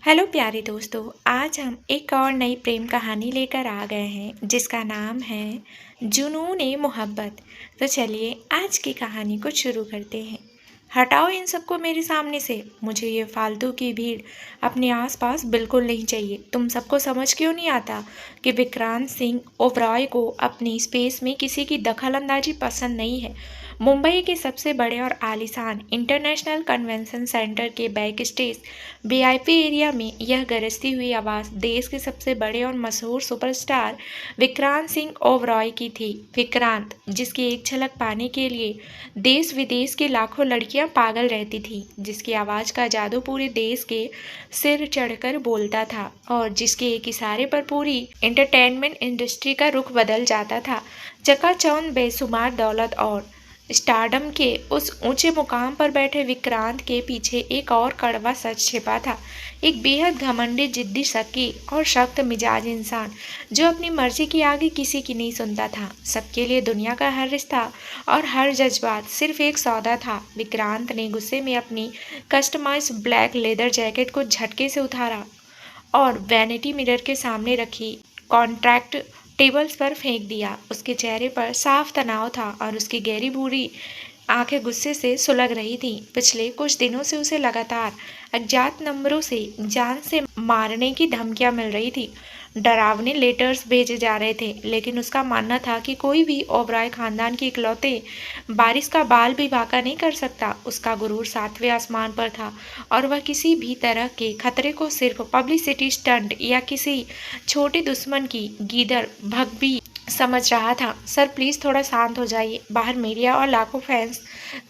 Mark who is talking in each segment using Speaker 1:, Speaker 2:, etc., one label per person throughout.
Speaker 1: Hello प्यारे दोस्तों। आज हम एक और नई प्रेम कहानी लेकर आ गए हैं जिसका नाम है जुनून मोहब्बत। तो चलिए आज की कहानी को शुरू करते हैं। हटाओ इन सबको मेरे सामने से। मुझे ये फालतू की भीड़ अपने आसपास बिल्कुल नहीं चाहिए। तुम सबको समझ क्यों नहीं आता कि विक्रांत सिंह ओबरॉय को अपनी स्पेस में किसी की दखलंदाजी पसंद नहीं है। मुंबई के सबसे बड़े और आलीशान इंटरनेशनल कन्वेंशन सेंटर के बैक स्टेज वीआईपी एरिया में यह गरजती हुई आवाज़ देश के सबसे बड़े और मशहूर सुपरस्टार विक्रांत सिंह ओबरॉय की थी। विक्रांत, जिसकी एक झलक पाने के लिए देश विदेश की लाखों लड़कियां पागल रहती थीं, जिसकी आवाज़ का जादू पूरे देश के सिर चढ़कर बोलता था और जिसके एक इशारे पर पूरी एंटरटेनमेंट इंडस्ट्री का रुख बदल जाता था। चकाचौंध बेशुमार दौलत और स्टारडम के उस ऊंचे मुकाम पर बैठे विक्रांत के पीछे एक और कड़वा सच छिपा था। एक बेहद घमंडी, जिद्दी, शक्की और सख्त मिजाज इंसान जो अपनी मर्जी की आगे किसी की नहीं सुनता था। सबके लिए दुनिया का हर रिश्ता और हर जज्बात सिर्फ एक सौदा था। विक्रांत ने गुस्से में अपनी कस्टमाइज ब्लैक लेदर जैकेट को झटके से उतारा और वैनिटी मिरर के सामने रखी कॉन्ट्रैक्ट टेबल्स पर फेंक दिया। उसके चेहरे पर साफ तनाव था और उसकी गहरी भूरी आंखें गुस्से से सुलग रही थीं। पिछले कुछ दिनों से उसे लगातार अज्ञात नंबरों से जान से मारने की धमकियां मिल रही थी। डरावने लेटर्स भेजे जा रहे थे, लेकिन उसका मानना था कि कोई भी ओबराय खानदान की इकलौते बारिश का बाल भी बांका नहीं कर सकता। उसका गुरूर सातवें आसमान पर था और वह किसी भी तरह के खतरे को सिर्फ पब्लिसिटी स्टंट या किसी छोटे दुश्मन की गीदड़ भगबी समझ रहा था। सर प्लीज़ थोड़ा शांत हो जाइए। बाहर मीडिया और लाखों फैंस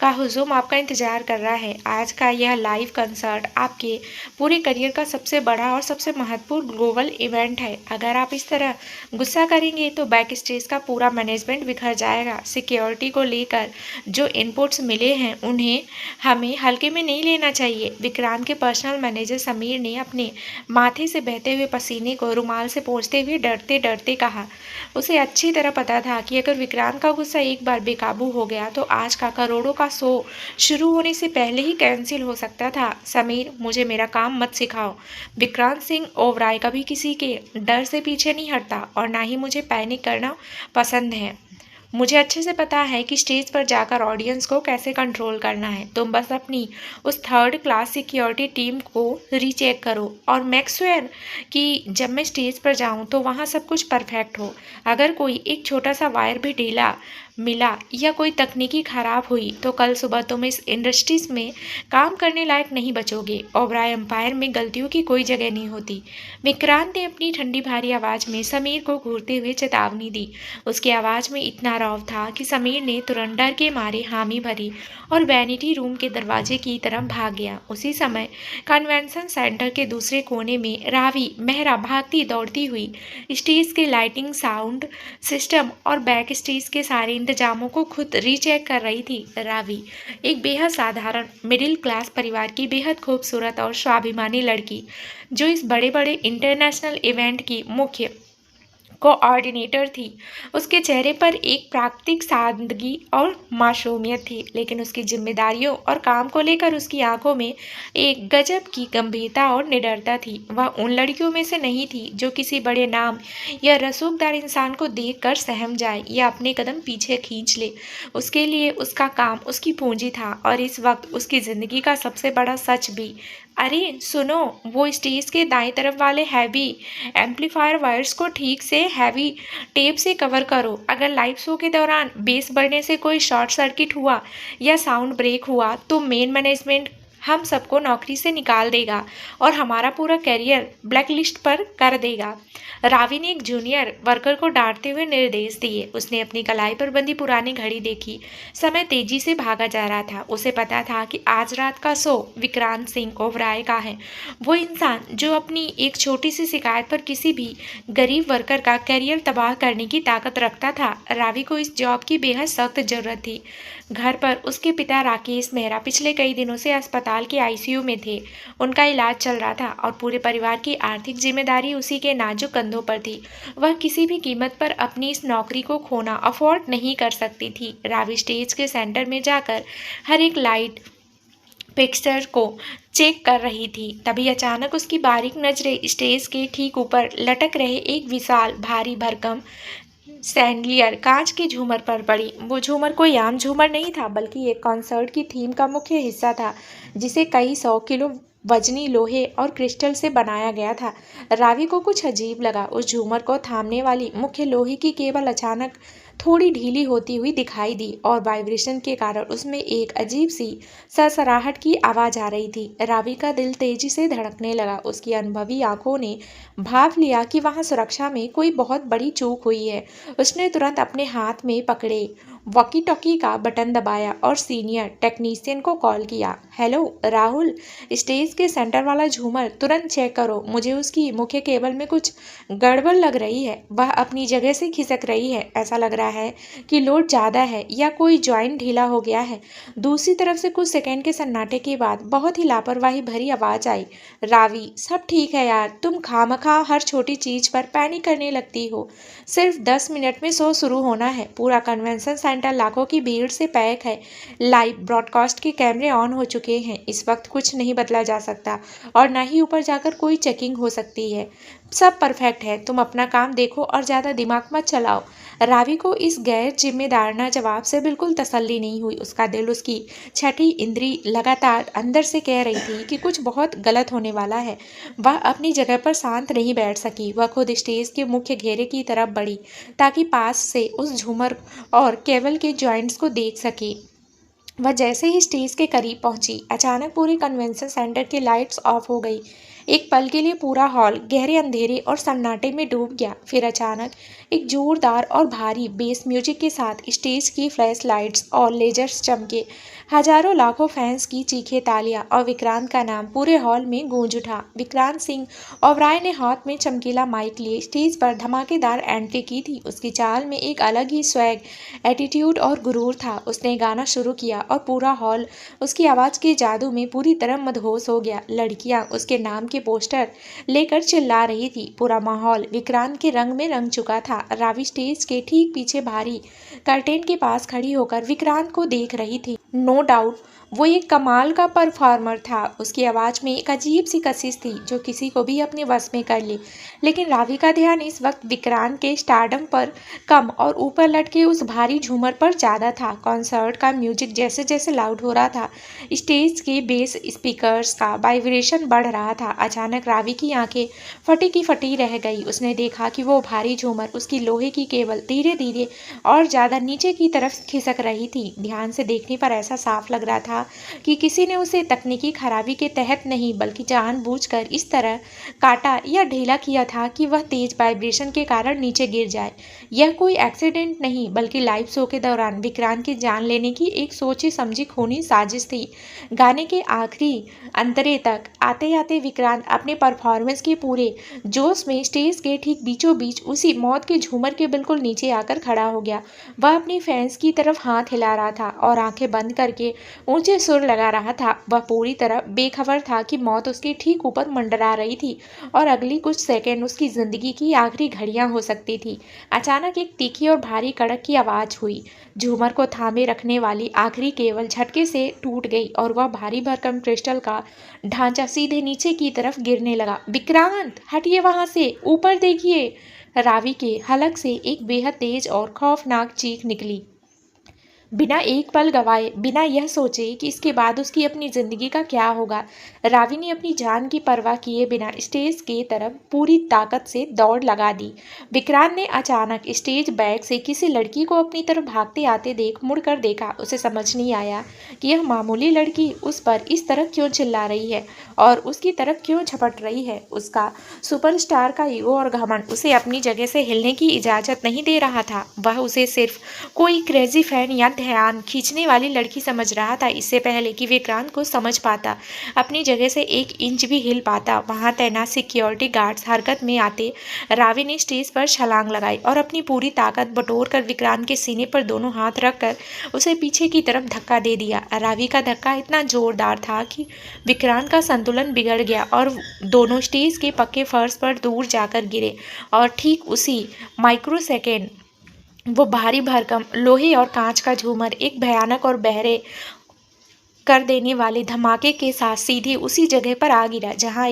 Speaker 1: का हुजूम आपका इंतजार कर रहा है। आज का यह लाइव कंसर्ट आपके पूरे करियर का सबसे बड़ा और सबसे महत्वपूर्ण ग्लोबल इवेंट है। अगर आप इस तरह गुस्सा करेंगे तो बैक स्टेज का पूरा मैनेजमेंट बिखर जाएगा। सिक्योरिटी को लेकर जो इनपुट्स मिले हैं उन्हें हमें हल्के में नहीं लेना चाहिए। विक्रांत के पर्सनल मैनेजर समीर ने अपने माथे से बहते हुए पसीने को रुमाल से पोंछते हुए डरते डरते कहा। उसे अच्छी तरह पता था कि अगर विक्रांत का गुस्सा एक बार बेकाबू हो गया तो आज का करोड़ों का शो शुरू होने से पहले ही कैंसिल हो सकता था। समीर, मुझे मेरा काम मत सिखाओ। विक्रांत सिंह ओबराय कभी किसी के डर से पीछे नहीं हटता और ना ही मुझे पैनिक करना पसंद है। मुझे अच्छे से पता है कि स्टेज पर जाकर ऑडियंस को कैसे कंट्रोल करना है। तुम बस अपनी उस थर्ड क्लास सिक्योरिटी टीम को रीचेक करो और मेक श्योर कि जब मैं स्टेज पर जाऊं तो वहां सब कुछ परफेक्ट हो। अगर कोई एक छोटा सा वायर भी ढीला मिला या कोई तकनीकी खराब हुई तो कल सुबह तुम इस इंडस्ट्रीज में काम करने लायक नहीं बचोगे। ओबराय एम्पायर में गलतियों की कोई जगह नहीं होती। विक्रांत ने अपनी ठंडी भारी आवाज़ में समीर को घूरते हुए चेतावनी दी। उसकी आवाज़ में इतना रौब था कि समीर ने तुरंत डर के मारे हामी भरी और वैनिटी रूम के दरवाजे की तरफ भाग गया। उसी समय कन्वेंशन सेंटर के दूसरे कोने में रावी मेहरा भागती दौड़ती हुई स्टेज के लाइटिंग, साउंड सिस्टम और बैक स्टेज के सारे इंतजामों को खुद रीचेक कर रही थी। रावी एक बेहद साधारण मिडिल क्लास परिवार की बेहद खूबसूरत और स्वाभिमानी लड़की, जो इस बड़े बड़े इंटरनेशनल इवेंट की मुख्य कोऑर्डिनेटर थी। उसके चेहरे पर एक प्राकृतिक सादगी और मासूमियत थी, लेकिन उसकी जिम्मेदारियों और काम को लेकर उसकी आंखों में एक गजब की गंभीरता और निडरता थी। वह उन लड़कियों में से नहीं थी जो किसी बड़े नाम या रसूखदार इंसान को देखकर सहम जाए या अपने कदम पीछे खींच ले। उसके लिए उसका काम उसकी पूंजी था और इस वक्त उसकी जिंदगी का सबसे बड़ा सच भी। अरे सुनो, वो स्टेज के दाएं तरफ वाले हैवी एम्पलीफायर वायर्स को ठीक से हैवी टेप से कवर करो। अगर लाइव शो के दौरान बेस बढ़ने से कोई शॉर्ट सर्किट हुआ या साउंड ब्रेक हुआ तो मेन मैनेजमेंट हम सबको नौकरी से निकाल देगा और हमारा पूरा करियर ब्लैकलिस्ट पर कर देगा। रावी ने एक जूनियर वर्कर को डांटते हुए निर्देश दिए। उसने अपनी कलाई पर बंधी पुरानी घड़ी देखी। समय तेजी से भागा जा रहा था। उसे पता था कि आज रात का शो विक्रांत सिंह ओबराय का है। वो इंसान जो अपनी एक छोटी सी शिकायत पर किसी भी गरीब वर्कर का करियर तबाह करने की ताकत रखता था। रावी को इस जॉब की बेहद सख्त जरूरत थी। घर पर उसके पिता राकेश मेहरा पिछले कई दिनों से अस्पताल के आईसीयू में थे। उनका इलाज चल रहा था और पूरे परिवार की आर्थिक जिम्मेदारी उसी के नाजुक कंधों पर थी। वह किसी भी कीमत पर अपनी इस नौकरी को खोना अफोर्ड नहीं कर सकती थी। रावी स्टेज के सेंटर में जाकर हर एक लाइट पिक्चर को चेक कर रही थी। तभी अचानक उसकी बारीक नजरें स्टेज के ठीक ऊपर लटक रहे एक विशाल भारी भरकम सैंडलियर कांच के झूमर पर पड़ी। वो झूमर कोई आम झूमर नहीं था, बल्कि एक कॉन्सर्ट की थीम का मुख्य हिस्सा था, जिसे कई 100 किलो वजनी लोहे और क्रिस्टल से बनाया गया था। रावी को कुछ अजीब लगा। उस झूमर को थामने वाली मुख्य लोहे की केबल अचानक थोड़ी ढीली होती हुई दिखाई दी और वाइब्रेशन के कारण उसमें एक अजीब सी सरसराहट की आवाज आ रही थी। रावी का दिल तेजी से धड़कने लगा। उसकी अनुभवी आंखों ने भाप लिया कि वहां सुरक्षा में कोई बहुत बड़ी चूक हुई है। उसने तुरंत अपने हाथ में पकड़े वॉकी टॉकी का बटन दबाया और सीनियर टेक्नीशियन को कॉल किया। हेलो राहुल, स्टेज के सेंटर वाला झूमर तुरंत चेक करो। मुझे उसकी मुख्य केबल में कुछ गड़बड़ लग रही है। वह अपनी जगह से खिसक रही है। ऐसा लग रहा है कि लोड ज़्यादा है या कोई जॉइंट ढीला हो गया है। दूसरी तरफ से कुछ सेकंड के सन्नाटे के बाद बहुत ही लापरवाही भरी आवाज़ आई। रावी, सब ठीक है यार, तुम खामखा हर छोटी चीज़ पर पैनिक करने लगती हो। सिर्फ 10 मिनट में शो शुरू होना है। पूरा कन्वेंशन सेंटर लाखों की भीड़ से पैक है। लाइव ब्रॉडकास्ट के कैमरे ऑन हो चुके हैं। इस वक्त कुछ नहीं बदला जा सकता और न ही ऊपर जाकर कोई चेकिंग हो सकती है। सब परफेक्ट है। तुम अपना काम देखो और ज़्यादा दिमाग मत चलाओ। रावी को इस गैर जिम्मेदाराना जवाब से बिल्कुल तसल्ली नहीं हुई। उसका दिल, उसकी छठी इंद्री लगातार अंदर से कह रही थी कि कुछ बहुत गलत होने वाला है। वह अपनी जगह पर शांत नहीं बैठ सकी। वह खुद स्टेज के मुख्य घेरे की तरफ बढ़ी ताकि पास से उस झूमर और केबल के जॉइंट्स को देख सके। वह जैसे ही स्टेज के करीब पहुंची, अचानक पूरे कन्वेंशन सेंटर की लाइट्स ऑफ हो गई। एक पल के लिए पूरा हॉल गहरे अंधेरे और सन्नाटे में डूब गया। फिर अचानक एक जोरदार और भारी बेस म्यूजिक के साथ स्टेज की फ्लैश लाइट्स और लेजर्स चमके। हजारों लाखों फैंस की चीखे तालियां और विक्रांत का नाम पूरे हॉल में गूंज उठा। विक्रांत सिंह ओबराय ने हाथ में चमकीला माइक लिए स्टेज पर धमाकेदार एंट्री की थी। उसकी चाल में एक अलग ही स्वैग, एटीट्यूड और गुरूर था। उसने गाना शुरू किया और पूरा हॉल उसकी आवाज़ के जादू में पूरी तरह मदहोश हो गया। लड़कियां उसके नाम के पोस्टर लेकर चिल्ला रही थी। पूरा माहौल विक्रांत के रंग में रंग चुका था। रावी स्टेज के ठीक पीछे भारी कर्टेन के पास खड़ी होकर विक्रांत को देख रही थी। नो डाउट वो एक कमाल का परफॉर्मर था। उसकी आवाज़ में एक अजीब सी कशिश थी जो किसी को भी अपने वश में कर ले। लेकिन रावी का ध्यान इस वक्त विक्रांत के स्टारडम पर कम और ऊपर लटके उस भारी झूमर पर ज़्यादा था। कॉन्सर्ट का म्यूजिक जैसे जैसे लाउड हो रहा था, स्टेज के बेस स्पीकर्स का वाइब्रेशन बढ़ रहा था। अचानक रावी की आंखें फटी की फटी रह गई। उसने देखा कि वो भारी झूमर, उसकी लोहे की केबल धीरे धीरे और ज़्यादा नीचे की तरफ खिसक रही थी। ध्यान से देखने पर ऐसा साफ लग रहा था कि किसी ने उसे तकनीकी खराबी के तहत नहीं, बल्कि जानबूझकर इस तरह काटा या ढीला किया था कि वह तेज वाइब्रेशन के कारण नीचे गिर जाए। यह कोई एक्सीडेंट नहीं, बल्कि लाइव शो के दौरान विक्रांत की जान लेने की एक सोची समझी खूनी साजिश थी। गाने के आखिरी अंतरे तक आते आते विक्रांत अपने परफॉर्मेंस के पूरे जोश में स्टेज के ठीक बीचों बीच उसी मौत के झूमर के बिल्कुल नीचे आकर खड़ा हो गया। वह अपनी फैंस की तरफ हाथ हिला रहा था और आंखें बंद करके ऊंचे सुर लगा रहा था। वह पूरी तरह बेखबर था कि मौत उसके ठीक ऊपर मंडरा रही थी और अगली कुछ सेकंड उसकी जिंदगी की आखिरी घड़ियां हो सकती थी। अचानक एक तीखी और भारी कड़क की आवाज हुई। झूमर को थामे रखने वाली आखिरी केबल झटके से टूट गई और वह भारी भरकम क्रिस्टल का ढांचा सीधे नीचे की तरफ गिरने लगा। विक्रांत, हटिए वहां से, ऊपर देखिए। रावी के हलक से एक बेहद तेज और खौफनाक चीख निकली। बिना एक पल गवाए, बिना यह सोचे कि इसके बाद उसकी अपनी जिंदगी का क्या होगा, रावी ने अपनी जान की परवाह किए बिना स्टेज के तरफ पूरी ताकत से दौड़ लगा दी। विक्रांत ने अचानक स्टेज बैक से किसी लड़की को अपनी तरफ भागते आते देख मुड़कर देखा। उसे समझ नहीं आया कि यह मामूली लड़की उस पर इस तरह क्यों चिल्ला रही है और उसकी तरफ क्यों झपट रही है। उसका सुपरस्टार का ईगो और घमंड उसे अपनी जगह से हिलने की इजाज़त नहीं दे रहा था। वह उसे सिर्फ कोई क्रेजी फैन या ध्यान खींचने वाली लड़की समझ रहा था। इससे पहले कि विक्रांत को समझ पाता, अपनी जगह से एक इंच भी हिल पाता, वहां तैनात सिक्योरिटी गार्ड्स हरकत में आते। रावी ने स्टेज पर छलांग लगाई और अपनी पूरी ताकत बटोर कर विक्रांत के सीने पर दोनों हाथ रखकर उसे पीछे की तरफ धक्का दे दिया। रावी का धक्का इतना जोरदार था कि विक्रांत का संतुलन बिगड़ गया और दोनों स्टेज के पक्के फर्श पर दूर जाकर गिरे। और ठीक उसी माइक्रो सेकेंड वो भारी भरकम लोहे और कांच का झूमर एक भयानक और बहरे कर देने वाले धमाके के साथ सीधे उसी जगह पर आ गिरा जहां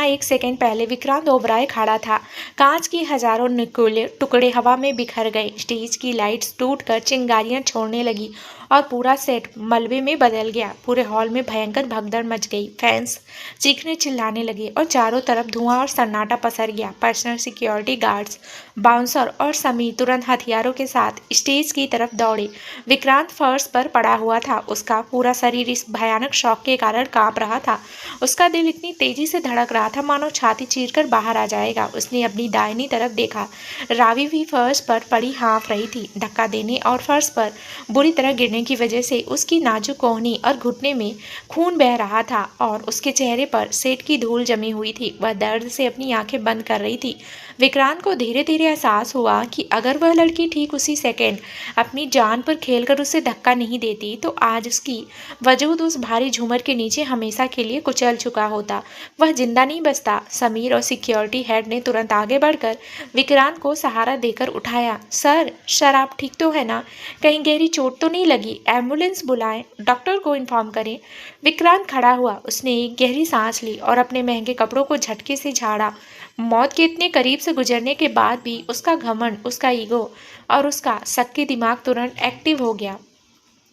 Speaker 1: एक सेकंड पहले विक्रांत ओबराय खड़ा था। कांच के हजारों नुकीले टुकड़े हवा में बिखर गए। स्टेज की लाइट्स टूटकर चिंगारियां छोड़ने लगी और पूरा सेट मलबे में बदल गया। पूरे हॉल में भयंकर भगदड़ मच गई। फैंस चीखने चिल्लाने लगे और चारों तरफ धुआं और सन्नाटा पसर गया। पर्सनल सिक्योरिटी गार्ड्स, बाउंसर और समीर तुरंत हथियारों के साथ स्टेज की तरफ दौड़े। विक्रांत फर्श पर पड़ा हुआ था। उसका पूरा शरीर इस भयानक शॉक के कारण कांप रहा था। उसका दिल इतनी तेजी से धड़क रहा था मानो छाती चीरकर बाहर आ जाएगा। उसने अपनी दाहिनी तरफ देखा। रावी भी फर्श पर पड़ी हाँफ रही थी। धक्का देने और फर्श पर बुरी तरह गिरने की वजह से उसकी नाजुक कोहनी और घुटने में खून बह रहा था और उसके चेहरे पर सेट की धूल जमी हुई थी। वह दर्द से अपनी आंखें बंद कर रही थी। विक्रांत को धीरे धीरे एहसास हुआ कि अगर वह लड़की ठीक उसी सेकंड अपनी जान पर खेलकर उसे धक्का नहीं देती तो आज उसकी वजूद उस भारी झूमर के नीचे हमेशा के लिए कुचल चुका होता। वह जिंदा नहीं बचता। समीर और सिक्योरिटी हेड ने तुरंत आगे बढ़कर विक्रांत को सहारा देकर उठाया। सर आप ठीक तो है ना? कहीं गहरी चोट तो नहीं लगी? एम्बुलेंस बुलाएं, डॉक्टर को इन्फॉर्म करें। विक्रांत खड़ा हुआ। उसने एक गहरी सांस ली और अपने महंगे कपड़ों को झटके से झाड़ा। मौत के इतने करीब से गुजरने के बाद भी उसका घमंड, उसका ईगो और उसका शक्की दिमाग तुरंत एक्टिव हो गया।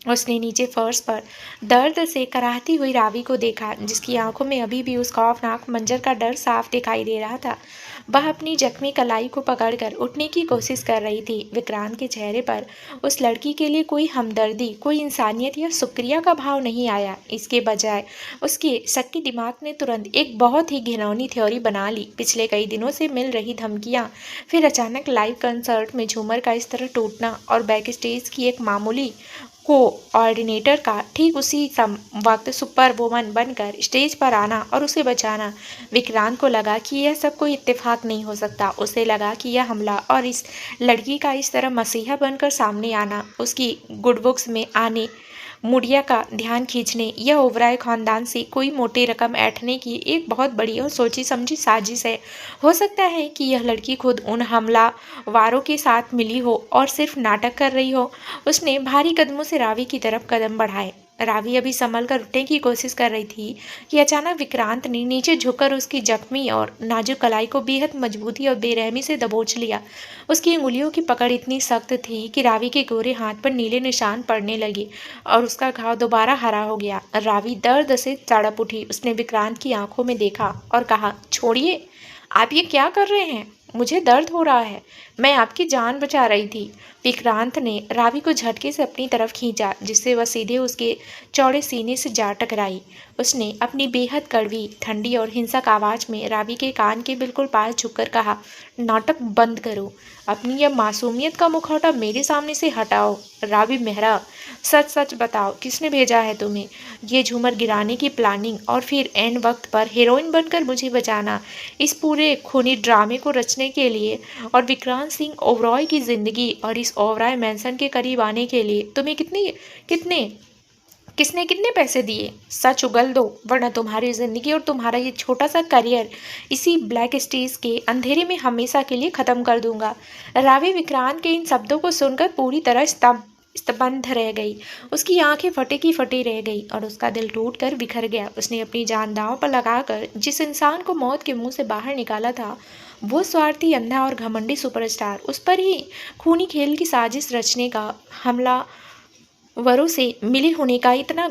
Speaker 1: उसने नीचे फर्श पर दर्द से कराहती हुई रावी को देखा, जिसकी आंखों में अभी भी उस खौफनाक मंजर का डर साफ दिखाई दे रहा था। वह अपनी जख्मी कलाई को पकड़कर उठने की कोशिश कर रही थी। विक्रांत के चेहरे पर उस लड़की के लिए कोई हमदर्दी, कोई इंसानियत या शुक्रिया का भाव नहीं आया। इसके बजाय उसके शक्की दिमाग ने तुरंत एक बहुत ही घिनौनी थ्योरी बना ली। पिछले कई दिनों से मिल रही धमकियाँ, फिर अचानक लाइव कंसर्ट में झूमर का इस तरह टूटना और बैक स्टेज की एक मामूली कोऑर्डिनेटर का ठीक उसी वक्त सुपर वुमन बनकर स्टेज पर आना और उसे बचाना। विक्रांत को लगा कि यह सब कोई इत्तेफाक नहीं हो सकता। उसे लगा कि यह हमला और इस लड़की का इस तरह मसीहा बनकर सामने आना, उसकी गुड बुक्स में आने, मुड़िया का ध्यान खींचने, यह ओबराय खानदान से कोई मोटी रकम ऐंठने की एक बहुत बड़ी और सोची समझी साजिश है। हो सकता है कि यह लड़की खुद उन हमलावारों के साथ मिली हो और सिर्फ नाटक कर रही हो। उसने भारी कदमों से रावी की तरफ कदम बढ़ाए। रावी अभी संभल कर उठने की कोशिश कर रही थी कि अचानक विक्रांत ने नीचे झुककर उसकी जख्मी और नाजुक कलाई को बेहद मजबूती और बेरहमी से दबोच लिया। उसकी अंगुलियों की पकड़ इतनी सख्त थी कि रावी के गोरे हाथ पर नीले निशान पड़ने लगे और उसका घाव दोबारा हरा हो गया। रावी दर्द से तड़प उठी। उसने विक्रांत की आंखों में देखा और कहा, छोड़िए, आप ये क्या कर रहे हैं? मुझे दर्द हो रहा है। मैं आपकी जान बचा रही थी। विक्रांत ने रावी को झटके से अपनी तरफ खींचा, जिससे वह सीधे उसके चौड़े सीने से जा टकराई। उसने अपनी बेहद कड़वी, ठंडी और हिंसक आवाज में रावी के कान के बिल्कुल पास झुककर कहा, नाटक बंद करो। अपनी यह मासूमियत का मुखौटा मेरे सामने से हटाओ। रावी मेहरा, सच सच बताओ, किसने भेजा है तुम्हें ये झूमर गिराने की प्लानिंग और फिर एंड वक्त पर हीरोइन बनकर मुझे बचाना, इस पूरे खूनी ड्रामे को रचने के लिए और विक्रांत सिंह ओबरॉय की जिंदगी और इस ओबराय मैंसन के करीब आने के लिए तुम्हें किसने कितने पैसे दिए? सच उगल दो, वरना तुम्हारी जिंदगी और तुम्हारा ये छोटा सा करियर इसी ब्लैक स्टेज के अंधेरे में हमेशा के लिए खत्म कर दूंगा। रावी विक्रांत के इन शब्दों को सुनकर पूरी तरह स्तब्ध रह गई। उसकी आंखें फटे की फटी रह गई और उसका दिल टूट कर बिखर गया। उसने अपनी जान दांव पर लगाकर जिस इंसान को मौत के मुंह से बाहर निकाला था, वो स्वार्थी, अंधा और घमंडी सुपरस्टार, उस पर ही खूनी खेल की साजिश रचने का हमलावरों से मिली होने का इतना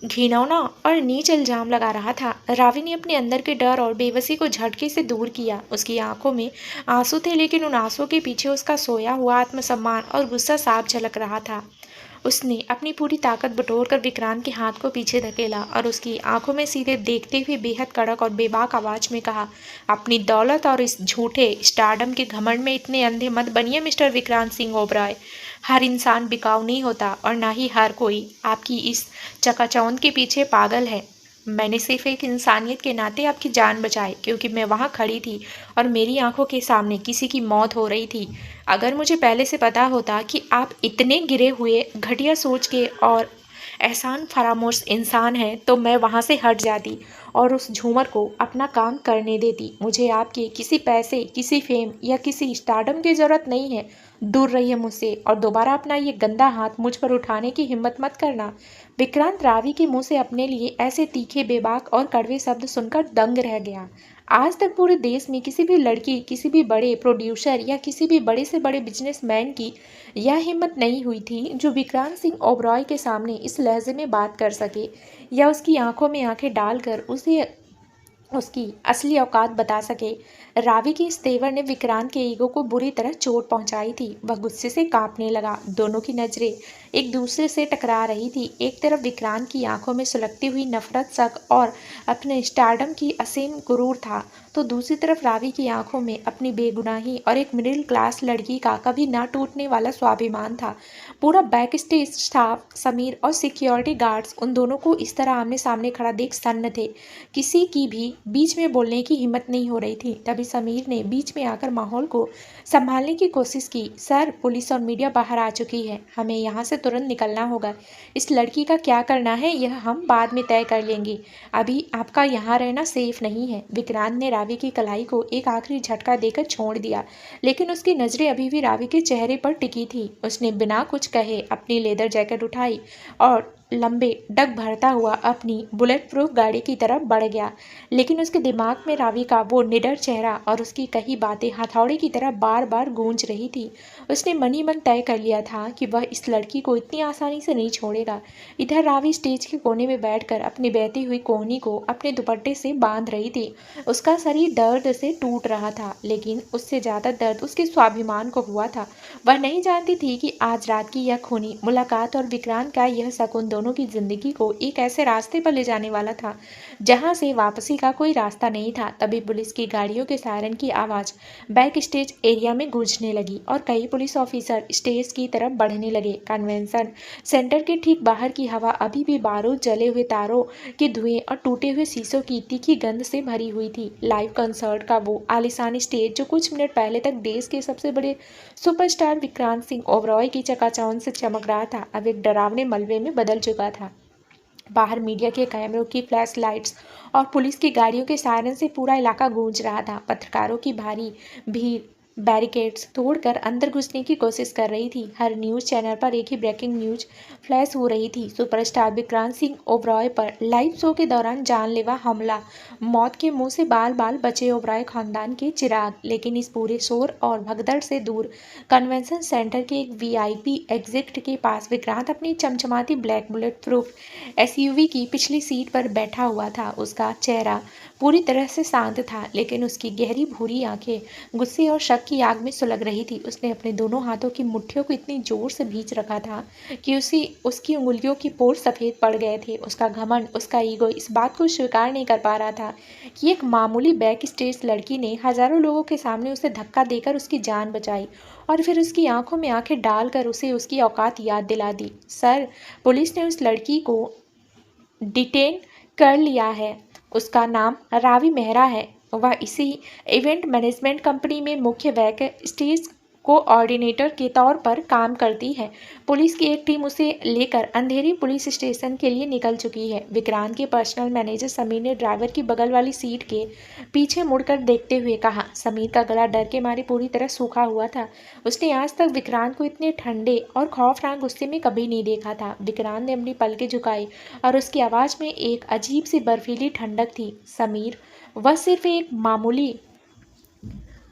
Speaker 1: घिनौना और नीच इल्जाम लगा रहा था। रावी ने अपने अंदर के डर और बेबसी को झटके से दूर किया। उसकी आंखों में आंसू थे, लेकिन उन आंसुओं के पीछे उसका सोया हुआ आत्मसम्मान और गुस्सा साफ झलक रहा था। उसने अपनी पूरी ताकत बटोरकर विक्रांत के हाथ को पीछे धकेला और उसकी आंखों में सीधे देखते हुए बेहद कड़क और बेबाक आवाज में कहा, अपनी दौलत और इस झूठे स्टारडम के घमंड में इतने अंधे मत बनिए मिस्टर विक्रांत सिंह ओबराय। हर इंसान बिकाऊ नहीं होता और ना ही हर कोई आपकी इस चकाचौंध के पीछे पागल है। मैंने सिर्फ एक इंसानियत के नाते आपकी जान बचाई, क्योंकि मैं वहाँ खड़ी थी और मेरी आंखों के सामने किसी की मौत हो रही थी। अगर मुझे पहले से पता होता कि आप इतने गिरे हुए, घटिया सोच के और एहसान फरामोश इंसान हैं तो मैं वहाँ से हट जाती और उस झूमर को अपना काम करने देती। मुझे आपके किसी पैसे, किसी फेम या किसी स्टारडम की ज़रूरत नहीं है। दूर रहिए मुझसे और दोबारा अपना ये गंदा हाथ मुझ पर उठाने की हिम्मत मत करना। विक्रांत रावी के मुंह से अपने लिए ऐसे तीखे, बेबाक और कड़वे शब्द सुनकर दंग रह गया। आज तक पूरे देश में किसी भी लड़की, किसी भी बड़े प्रोड्यूसर या किसी भी बड़े से बड़े बिजनेसमैन की यह हिम्मत नहीं हुई थी जो विक्रांत सिंह ओबरॉय के सामने इस लहजे में बात कर सके या उसकी आंखों में आंखें डालकर उसे उसकी असली औकात बता सके। रावी के इस तेवर ने विक्रांत के ईगो को बुरी तरह चोट पहुंचाई थी। वह गुस्से से कांपने लगा। दोनों की नजरें एक दूसरे से टकरा रही थी। एक तरफ विक्रांत की आंखों में सुलगती हुई नफरत, शक और अपने स्टारडम की असीम गुरूर था, तो दूसरी तरफ रावी की आंखों में अपनी बेगुनाही और एक मिडिल क्लास लड़की का कभी ना टूटने वाला स्वाभिमान था। पूरा बैक स्टेज स्टाफ, समीर और सिक्योरिटी गार्ड्स उन दोनों को इस तरह आमने सामने खड़ा देख सन्न थे। किसी की भी बीच में बोलने की हिम्मत नहीं हो रही थी। तभी समीर ने बीच में आकर माहौल को संभालने की कोशिश की। सर, पुलिस और मीडिया बाहर आ चुकी है, हमें यहाँ से तुरंत निकलना होगा। इस लड़की का क्या करना है यह हम बाद में तय कर लेंगे। अभी आपका यहाँ रहना सेफ नहीं है। विक्रांत ने रावी की कलाई को एक आखिरी झटका देकर छोड़ दिया, लेकिन उसकी नजरें अभी भी रावी के चेहरे पर टिकी थी। उसने बिना कुछ कहे अपनी लेदर जैकेट उठाई और लंबे डग भरता हुआ अपनी बुलेट प्रूफ गाड़ी की तरफ बढ़ गया। लेकिन उसके दिमाग में रावी का वो निडर चेहरा और उसकी कही बातें हथौड़े की तरह बार बार गूंज रही थी। उसने मन ही मन तय कर लिया था कि वह इस लड़की को इतनी आसानी से नहीं छोड़ेगा। इधर रावी स्टेज के कोने में बैठकर अपनी बहती हुई कोहनी को अपने दुपट्टे से बांध रही थी। उसका शरीर दर्द से टूट रहा था, लेकिन उससे ज्यादा दर्द उसके स्वाभिमान को हुआ था। वह नहीं जानती थी कि आज रात की यह खूनी मुलाकात और विक्रांत का यह शकुन दोनों की जिंदगी को एक ऐसे रास्ते पर ले जाने वाला था जहां से वापसी का कोई रास्ता नहीं था। तभी पुलिस की गाड़ियों के सायरन की आवाज बैक स्टेज एरिया में गूंजने लगी और कई पुलिस ऑफिसर स्टेज की तरफ बढ़ने लगे। कन्वेंशन सेंटर के ठीक बाहर की हवा अभी भी बारूद, जले हुए तारों के धुएं और टूटे हुए शीशों की तीखी गंध से भरी हुई थी। लाइव कंसर्ट का वो आलीशान स्टेज जो कुछ मिनट पहले तक देश के सबसे बड़े सुपरस्टार विक्रांत सिंह ओबरॉय की चकाचौंध से चमक रहा था, अब एक डरावने मलबे में बदल चुका था। बाहर मीडिया के कैमरों की फ्लैश लाइट्स और पुलिस की गाड़ियों के सायरन से पूरा इलाका गूंज रहा था। पत्रकारों की भारी भीड़ बैरिकेड्स तोड़कर अंदर घुसने की कोशिश कर रही थी। हर न्यूज़ चैनल पर एक ही ब्रेकिंग न्यूज फ्लैश हो रही थी। सुपरस्टार विक्रांत सिंह ओबरॉय पर लाइव शो के दौरान जानलेवा हमला, मौत के मुंह से बाल बाल बचे ओबरॉय खानदान के चिराग। लेकिन इस पूरे शोर और भगदड़ से दूर कन्वेंशन सेंटर के एक वीआईपी एग्जिट के पास विक्रांत अपनी चमचमाती ब्लैक बुलेट प्रूफ एसयूवी की पिछली सीट पर बैठा हुआ था। उसका चेहरा पूरी तरह से शांत था, लेकिन उसकी गहरी भूरी आंखें गुस्से और शक की आग में सुलग रही थी। उसने अपने दोनों हाथों की मुट्ठियों को इतनी जोर से भींच रखा था कि उसकी उंगलियों की पोर सफेद पड़ गए थे। उसका घमंड, उसका ईगो इस बात को स्वीकार नहीं कर पा रहा था कि एक मामूली बैक स्टेज लड़की ने हजारों लोगों के सामने उसे धक्का देकर उसकी जान बचाई और फिर उसकी आंखों में आंखें डालकर उसे उसकी औकात याद दिला दी। सर, पुलिस ने उस लड़की को डिटेन कर लिया है। उसका नाम रावी मेहरा है। वह इसी इवेंट मैनेजमेंट कंपनी में मुख्य बैक स्टेज कोऑर्डिनेटर के तौर पर काम करती है। पुलिस की एक टीम उसे लेकर अंधेरी पुलिस स्टेशन के लिए निकल चुकी है। विक्रांत के पर्सनल मैनेजर समीर ने ड्राइवर की बगल वाली सीट के पीछे मुड़कर देखते हुए कहा। समीर का गला डर के मारे पूरी तरह सूखा हुआ था। उसने आज तक विक्रांत को इतने ठंडे और खौफनाक गुस्से में कभी नहीं देखा था। विक्रांत ने अपनी पलकें झुकाई और उसकी आवाज में एक अजीब सी बर्फीली ठंडक थी। समीर, वह सिर्फ एक मामूली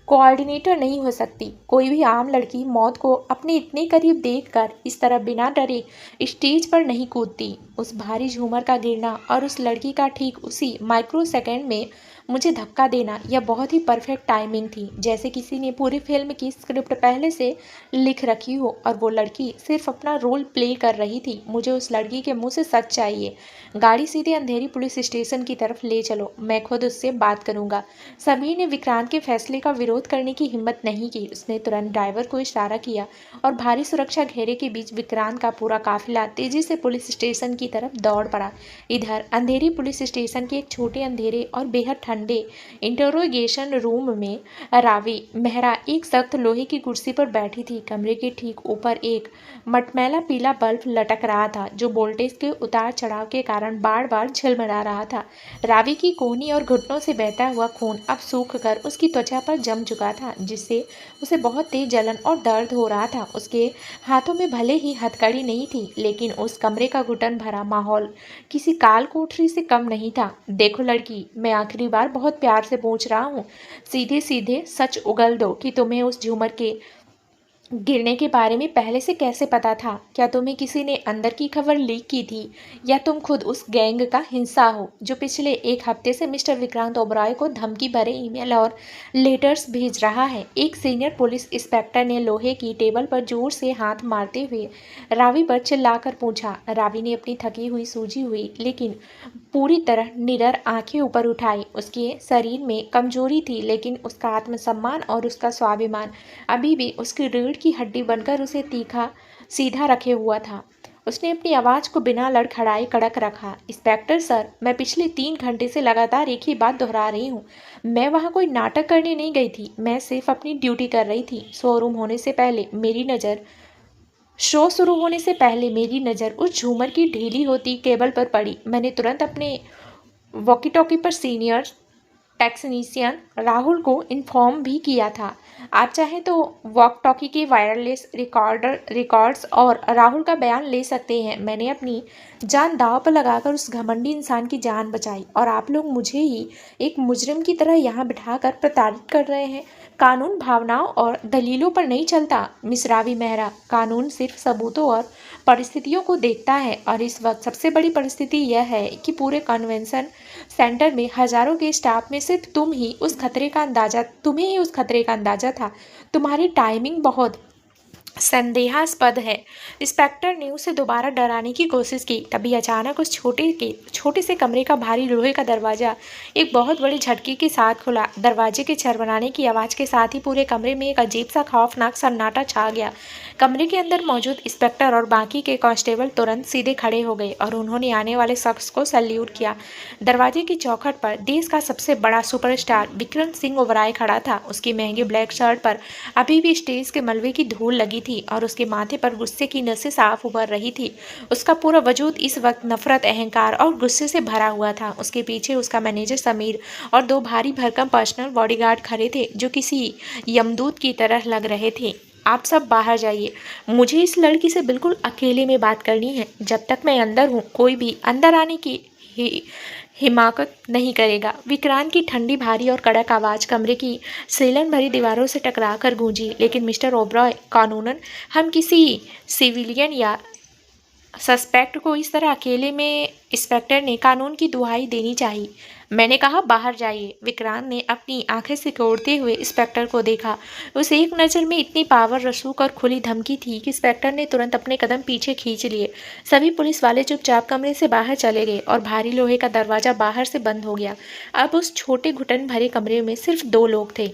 Speaker 1: कोऑर्डिनेटर नहीं हो सकती। कोई भी आम लड़की मौत को अपने इतने करीब देखकर इस तरह बिना डरे स्टेज पर नहीं कूदती। उस भारी झूमर का गिरना और उस लड़की का ठीक उसी माइक्रो सेकेंड में मुझे धक्का देना, यह बहुत ही परफेक्ट टाइमिंग थी, जैसे किसी ने पूरी फिल्म की स्क्रिप्ट पहले से लिख रखी हो और वो लड़की सिर्फ अपना रोल प्ले कर रही थी। मुझे उस लड़की के मुंह से सच चाहिए। गाड़ी सीधे अंधेरी पुलिस स्टेशन की तरफ ले चलो, मैं खुद उससे बात करूंगा। समीर ने विक्रांत के फैसले का विरोध करने की हिम्मत नहीं की। उसने तुरंत ड्राइवर को इशारा किया और भारी सुरक्षा घेरे के बीच विक्रांत का पूरा काफिला तेजी से पुलिस स्टेशन की तरफ दौड़ पड़ा। इधर अंधेरी पुलिस स्टेशन के एक छोटे, अंधेरे और बेहद ठंडे इंटरोगेशन रूम में रावी मेहरा एक सख्त लोहे की कुर्सी पर बैठी थी। कमरे के ठीक ऊपर एक मटमैला पीला बल्ब लटक रहा था जो वोल्टेज के उतार चढ़ाव के कारण बार बार झिलमिला रहा था। रावी की कोहनी और घुटनों से बहता हुआ खून अब सूख कर उसकी त्वचा पर जम चुका था, जिससे उसे बहुत तेज जलन और दर्द हो रहा था। उसके हाथों में भले ही हथकड़ी नहीं थी, लेकिन उस कमरे का घुटन भरा माहौल किसी काल कोठरी से कम नहीं था। देखो लड़की, मैं आखिरी बार बहुत प्यार से पूछ रहा हूँ, सीधे सीधे सच उगल दो कि तुम्हें उस झूमर के गिरने के बारे में पहले से कैसे पता था? क्या तुम्हें किसी ने अंदर की खबर लीक की थी, या तुम खुद उस गैंग का हिस्सा हो जो पिछले एक हफ्ते से मिस्टर विक्रांत ओबरॉय को धमकी भरे ईमेल और लेटर्स भेज रहा है? एक सीनियर पुलिस इंस्पेक्टर ने लोहे की टेबल पर जोर से हाथ मारते हुए रावी पर चिल्लाकर पूछा। रावी ने अपनी थकी हुई, सूजी हुई लेकिन पूरी तरह निडर आंखें ऊपर उठाई। उसके शरीर में कमजोरी थी, लेकिन उसका आत्मसम्मान और उसका स्वाभिमान अभी भी उसकी रीढ़ की हड्डी बनकर उसे तीखा सीधा रखे हुआ था। उसने अपनी आवाज़ को बिना लड़खड़ाए कड़क रखा। इंस्पेक्टर सर, मैं पिछले 3 घंटे से लगातार एक ही बात दोहरा रही हूँ। मैं वहाँ कोई नाटक करने नहीं गई थी, मैं सिर्फ अपनी ड्यूटी कर रही थी। शो शुरू होने से पहले मेरी नज़र उस झूमर की ढीली होती केबल पर पड़ी। मैंने तुरंत अपने वॉकी टॉकी पर सीनियर टेक्नीशियन राहुल को इन्फॉर्म भी किया था। आप चाहें तो वॉक टॉकी के वायरलेस रिकॉर्ड्स और राहुल का बयान ले सकते हैं। मैंने अपनी जान दांव पर लगाकर उस घमंडी इंसान की जान बचाई, और आप लोग मुझे ही एक मुजरिम की तरह यहाँ बिठाकर प्रताड़ित कर रहे हैं। कानून भावनाओं और दलीलों पर नहीं चलता मिस रावी मेहरा। कानून सिर्फ सबूतों और परिस्थितियों को देखता है, और इस वक्त सबसे बड़ी परिस्थिति यह है कि पूरे कन्वेंशन सेंटर में हजारों के स्टाफ में सिर्फ तुम्हें ही उस खतरे का अंदाजा था। तुम्हारी टाइमिंग बहुत संदेहास्पद है। इंस्पेक्टर ने उसे दोबारा डराने की कोशिश की। तभी अचानक उस छोटे से कमरे का भारी लोहे का दरवाजा एक बहुत बड़े झटके के साथ खुला। दरवाजे के छरवराने की आवाज़ के साथ ही पूरे कमरे में एक अजीब सा खौफनाक सन्नाटा छा गया। कमरे के अंदर मौजूद इंस्पेक्टर और बाकी के कांस्टेबल तुरंत सीधे खड़े हो गए और उन्होंने आने वाले शख्स को सैल्यूट किया। दरवाजे की चौखट पर देश का सबसे बड़ा सुपरस्टार विक्रम सिंह ओबराय खड़ा था। उसकी महंगी ब्लैक शर्ट पर अभी भी स्टेज के मलबे की धूल लगी थी और उसके माथे पर गुस्से की नसें साफ उभर रही थी। उसका पूरा वजूद इस वक्त नफरत, अहंकार और गुस्से से भरा हुआ था। उसके पीछे उसका मैनेजर समीर और 2 भारी भरकम पर्सनल बॉडीगार्ड खड़े थे जो किसी यमदूत की तरह लग रहे थे। आप सब बाहर जाइए, मुझे इस लड़की से बिल्कुल अकेले में बात करनी है। जब तक मैं अंदर हूँ कोई भी अंदर आने की हिमाकत नहीं करेगा। विक्रांत की ठंडी, भारी और कड़क आवाज़ कमरे की सीलन भरी दीवारों से टकरा कर गूंजी। लेकिन मिस्टर ओबरॉय, कानूनन हम किसी सिविलियन या सस्पेक्ट को इस तरह अकेले में, इंस्पेक्टर ने कानून की दुहाई देनी चाहिए। मैंने कहा बाहर जाइए। विक्रांत ने अपनी आंखें सिकोड़ते हुए इंस्पेक्टर को देखा। उस एक नज़र में इतनी पावर, रसूख और खुली धमकी थी कि इंस्पेक्टर ने तुरंत अपने कदम पीछे खींच लिए। सभी पुलिस वाले चुपचाप कमरे से बाहर चले गए और भारी लोहे का दरवाज़ा बाहर से बंद हो गया। अब उस छोटे घुटन भरे कमरे में सिर्फ 2 लोग थे,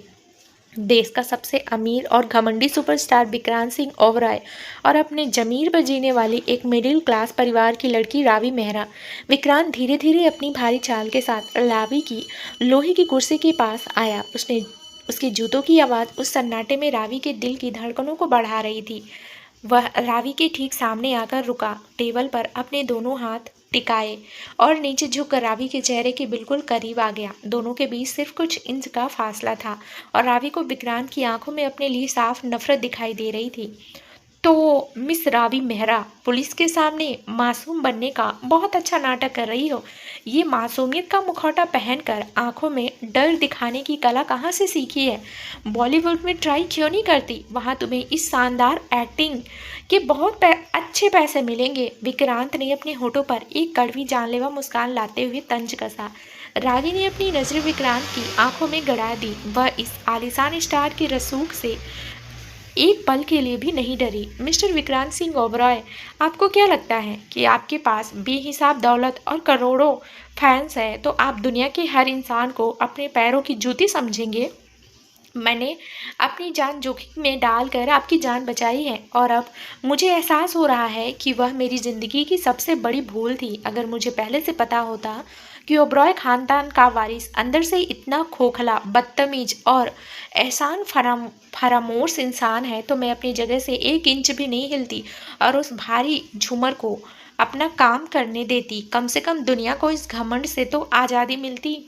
Speaker 1: देश का सबसे अमीर और घमंडी सुपरस्टार विक्रांत सिंह ओबराय और अपने जमीर पर जीने वाली एक मिडिल क्लास परिवार की लड़की रावी मेहरा। विक्रांत धीरे धीरे अपनी भारी चाल के साथ रावी की लोहे की कुर्सी के पास आया। उसके जूतों की आवाज़ उस सन्नाटे में रावी के दिल की धड़कनों को बढ़ा रही थी। वह रावी के ठीक सामने आकर रुका, टेबल पर अपने दोनों हाथ टिकाए और नीचे झुक रावी के चेहरे के बिल्कुल करीब आ गया। दोनों के बीच सिर्फ कुछ इंच का फासला था और रावी को विक्रांत की आंखों में अपने लिए साफ नफरत दिखाई दे रही थी। तो मिस रावी मेहरा, पुलिस के सामने मासूम बनने का बहुत अच्छा नाटक कर रही हो। ये मासूमियत का मुखौटा पहनकर आंखों में डर दिखाने की कला कहाँ से सीखी है? बॉलीवुड में ट्राई क्यों नहीं करती? वहाँ तुम्हें इस शानदार एक्टिंग के बहुत अच्छे पैसे मिलेंगे। विक्रांत ने अपने होठों पर एक कड़वी जानलेवा मुस्कान लाते हुए तंज कसा। रावी ने अपनी नजर विक्रांत की आंखों में गड़ा दी। वह इस आलिशान स्टार की रसूख से एक पल के लिए भी नहीं डरी। मिस्टर विक्रांत सिंह ओबरॉय, आपको क्या लगता है कि आपके पास बेहिसाब दौलत और करोड़ों फैंस हैं तो आप दुनिया के हर इंसान को अपने पैरों की जूती समझेंगे? मैंने अपनी जान जोखिम में डालकर आपकी जान बचाई है और अब मुझे एहसास हो रहा है कि वह मेरी ज़िंदगी की सबसे बड़ी भूल थी। अगर मुझे पहले से पता होता कि ओबरॉय खानदान का वारिस अंदर से इतना खोखला, बदतमीज और एहसान फरामोश इंसान है तो मैं अपनी जगह से 1 इंच भी नहीं हिलती और उस भारी झूमर को अपना काम करने देती। कम से कम दुनिया को इस घमंड से तो आज़ादी मिलती।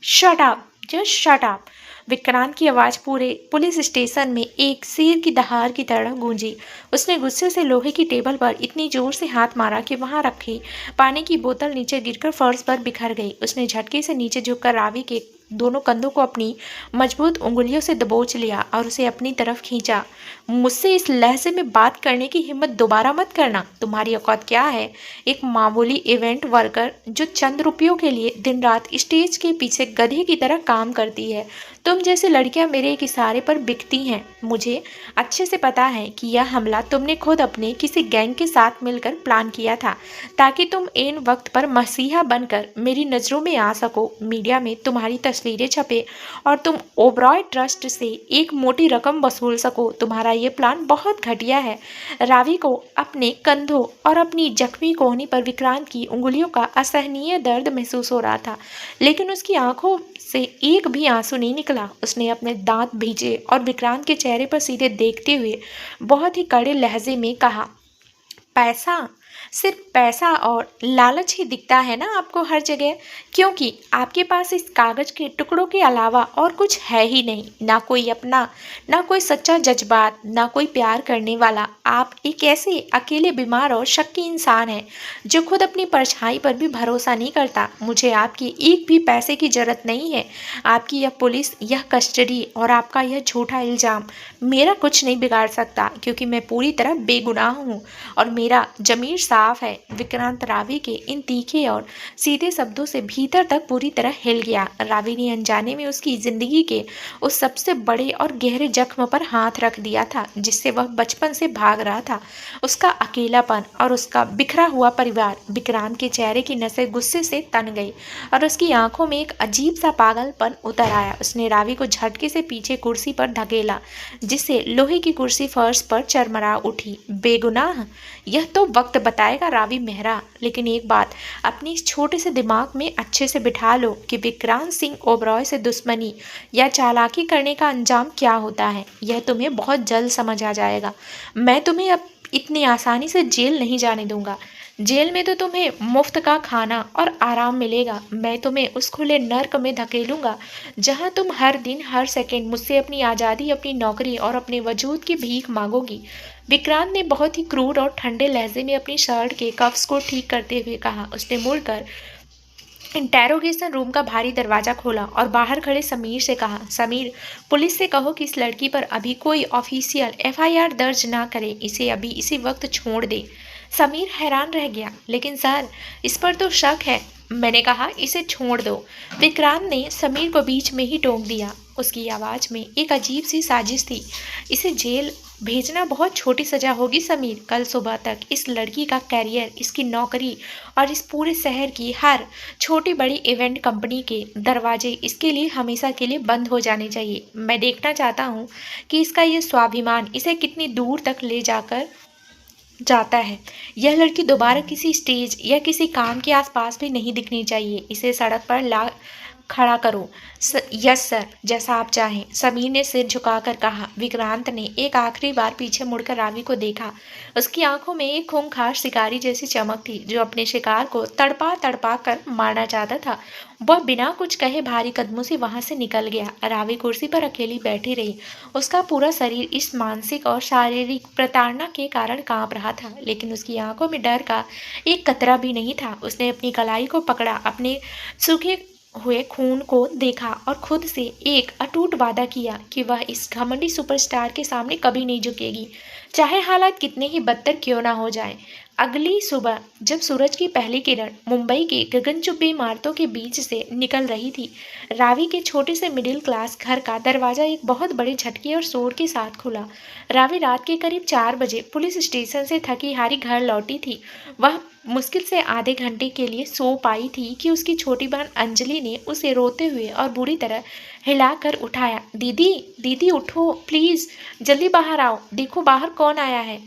Speaker 1: Shut up, just shut up. Vikrant की आवाज़ पूरे पुलिस स्टेशन में एक शेर की दहाड़ की तरह गूंजी। उसने गुस्से से लोहे की टेबल पर इतनी जोर से हाथ मारा कि वहां रखी पानी की बोतल नीचे गिरकर फर्श पर बिखर गई। उसने झटके से नीचे झुककर रावी के दोनों कंधों को अपनी मजबूत उंगलियों से दबोच लिया और उसे अपनी तरफ खींचा। मुझसे इस लहजे में बात करने की हिम्मत दोबारा मत करना। तुम्हारी औकात क्या है? एक मामूली इवेंट वर्कर जो चंद रुपयों के लिए दिन रात स्टेज के पीछे गधे की तरह काम करती है। तुम जैसी लड़कियां मेरे एक इशारे पर बिकती हैं। मुझे अच्छे से पता है कि यह हमला तुमने खुद अपने किसी गैंग के साथ मिलकर प्लान किया था ताकि तुम इन वक्त पर मसीहा बनकर मेरी नज़रों में आ सको, मीडिया में तुम्हारी तस्वीरें छपे और तुम ओबरॉय ट्रस्ट से एक मोटी रकम वसूल सको। तुम्हारा ये प्लान बहुत घटिया है। रावी को अपने कंधों और अपनी जख्मी कोहनी पर विक्रांत की उंगलियों का असहनीय दर्द महसूस हो रहा था, लेकिन उसकी आंखों से एक भी आंसू नहीं निकला। उसने अपने दांत भींचे और विक्रांत के चेहरे पर सीधे देखते हुए बहुत ही कड़े लहजे में कहा, पैसा, सिर्फ पैसा और लालच ही दिखता है ना आपको हर जगह, क्योंकि आपके पास इस कागज के टुकड़ों के अलावा और कुछ है ही नहीं। ना कोई अपना, ना कोई सच्चा जज्बात, ना कोई प्यार करने वाला। आप एक ऐसे अकेले बीमार और शक्की इंसान हैं जो खुद अपनी परछाई पर भी भरोसा नहीं करता। मुझे आपकी एक भी पैसे की जरूरत नहीं है। आपकी यह पुलिस, यह कस्टडी और आपका यह झूठा इल्ज़ाम मेरा कुछ नहीं बिगाड़ सकता, क्योंकि मैं पूरी तरह बेगुनाह हूँ और मेरा ज़मीर साफ है। विक्रांत रावी के इन तीखे और सीधे शब्दों से भीतर तक पूरी तरह हिल गया। रावी ने अनजाने में उसकी जिंदगी के उस सबसे बड़े और गहरे जख्म पर हाथ रख दिया था जिससे वह बचपन से भाग रहा था। उसका अकेलापन और उसका बिखरा हुआ परिवार। विक्रांत के चेहरे की नसें गुस्से से तन गई और उसकी आंखों में एक अजीब सा पागलपन उतर आया। उसने रावी को झटके से पीछे कुर्सी पर धकेला जिससे लोहे की कुर्सी फर्श पर चरमरा उठी। बेगुनाह? यह तो वक्त बताएगा रावी मेहरा, लेकिन एक बात अपनी इस छोटे से दिमाग में अच्छे से बिठा लो कि विक्रांत सिंह ओबरॉय से दुश्मनी या चालाकी करने का अंजाम क्या होता है। यह तुम्हें बहुत जल्द समझ आ जाएगा। मैं तुम्हें अब इतनी आसानी से जेल नहीं जाने दूंगा। जेल में तो तुम्हें मुफ्त का खाना और आराम मिलेगा। मैं तुम्हें उस खुले नर्क में धकेलूंगा जहां तुम हर दिन हर सेकंड मुझसे अपनी आज़ादी, अपनी नौकरी और अपने वजूद की भीख मांगोगी। विक्रांत ने बहुत ही क्रूर और ठंडे लहजे में अपनी शर्ट के कफ्स को ठीक करते हुए कहा। उसने मुड़कर इंटेरोगेशन रूम का भारी दरवाजा खोला और बाहर खड़े समीर से कहा, समीर, पुलिस से कहो कि इस लड़की पर अभी कोई ऑफिशियल एफआईआर दर्ज ना करे, इसे अभी इसी वक्त छोड़ दे। समीर हैरान रह गया, लेकिन सर, इस पर तो शक है। मैंने कहा इसे छोड़ दो। विक्रांत ने समीर को बीच में ही टोक दिया। उसकी आवाज़ में एक अजीब सी साजिश थी। इसे जेल भेजना बहुत छोटी सजा होगी समीर। कल सुबह तक इस लड़की का कैरियर, इसकी नौकरी और इस पूरे शहर की हर छोटी बड़ी इवेंट कंपनी के दरवाजे इसके लिए हमेशा के लिए बंद हो जाने चाहिए। मैं देखना चाहता हूँ कि इसका ये स्वाभिमान इसे कितनी दूर तक ले जाकर जाता है। यह लड़की दोबारा किसी स्टेज या किसी काम के आसपास भी नहीं दिखनी चाहिए। इसे सड़क पर ला खड़ा करो। यस सर, जैसा आप चाहें, समीर ने सिर झुकाकर कहा। विक्रांत ने एक आखिरी बार पीछे मुड़कर रावी को देखा। उसकी आंखों में एक खूंखार शिकारी जैसी चमक थी जो अपने शिकार को तड़पा तड़पा कर मारना चाहता था। वह बिना कुछ कहे भारी कदमों से वहां से निकल गया। रावी कुर्सी पर अकेली बैठी रही। उसका पूरा शरीर इस मानसिक और शारीरिक प्रताड़ना के कारण कांप रहा था, लेकिन उसकी आंखों में डर का एक कतरा भी नहीं था। उसने अपनी कलाई को पकड़ा, अपने सूखे हुए खून को देखा और खुद से एक अटूट वादा किया कि वह इस घमंडी सुपरस्टार के सामने कभी नहीं झुकेगी, चाहे हालात कितने ही बदतर क्यों ना हो जाएं। अगली सुबह जब सूरज की पहली किरण मुंबई के गगनचुंबी इमारतों के बीच से निकल रही थी, रावी के छोटे से मिडिल क्लास घर का दरवाजा एक बहुत बड़े झटके और शोर के साथ खुला। रावी रात के करीब 4 बजे पुलिस स्टेशन से थकी हारी घर लौटी थी। वह मुश्किल से आधे घंटे के लिए सो पाई थी कि उसकी छोटी बहन अंजलि ने उसे रोते हुए और बुरी तरह हिलाकर उठाया। दीदी, दीदी उठो प्लीज़, जल्दी बाहर आओ, देखो बाहर कौन आया है।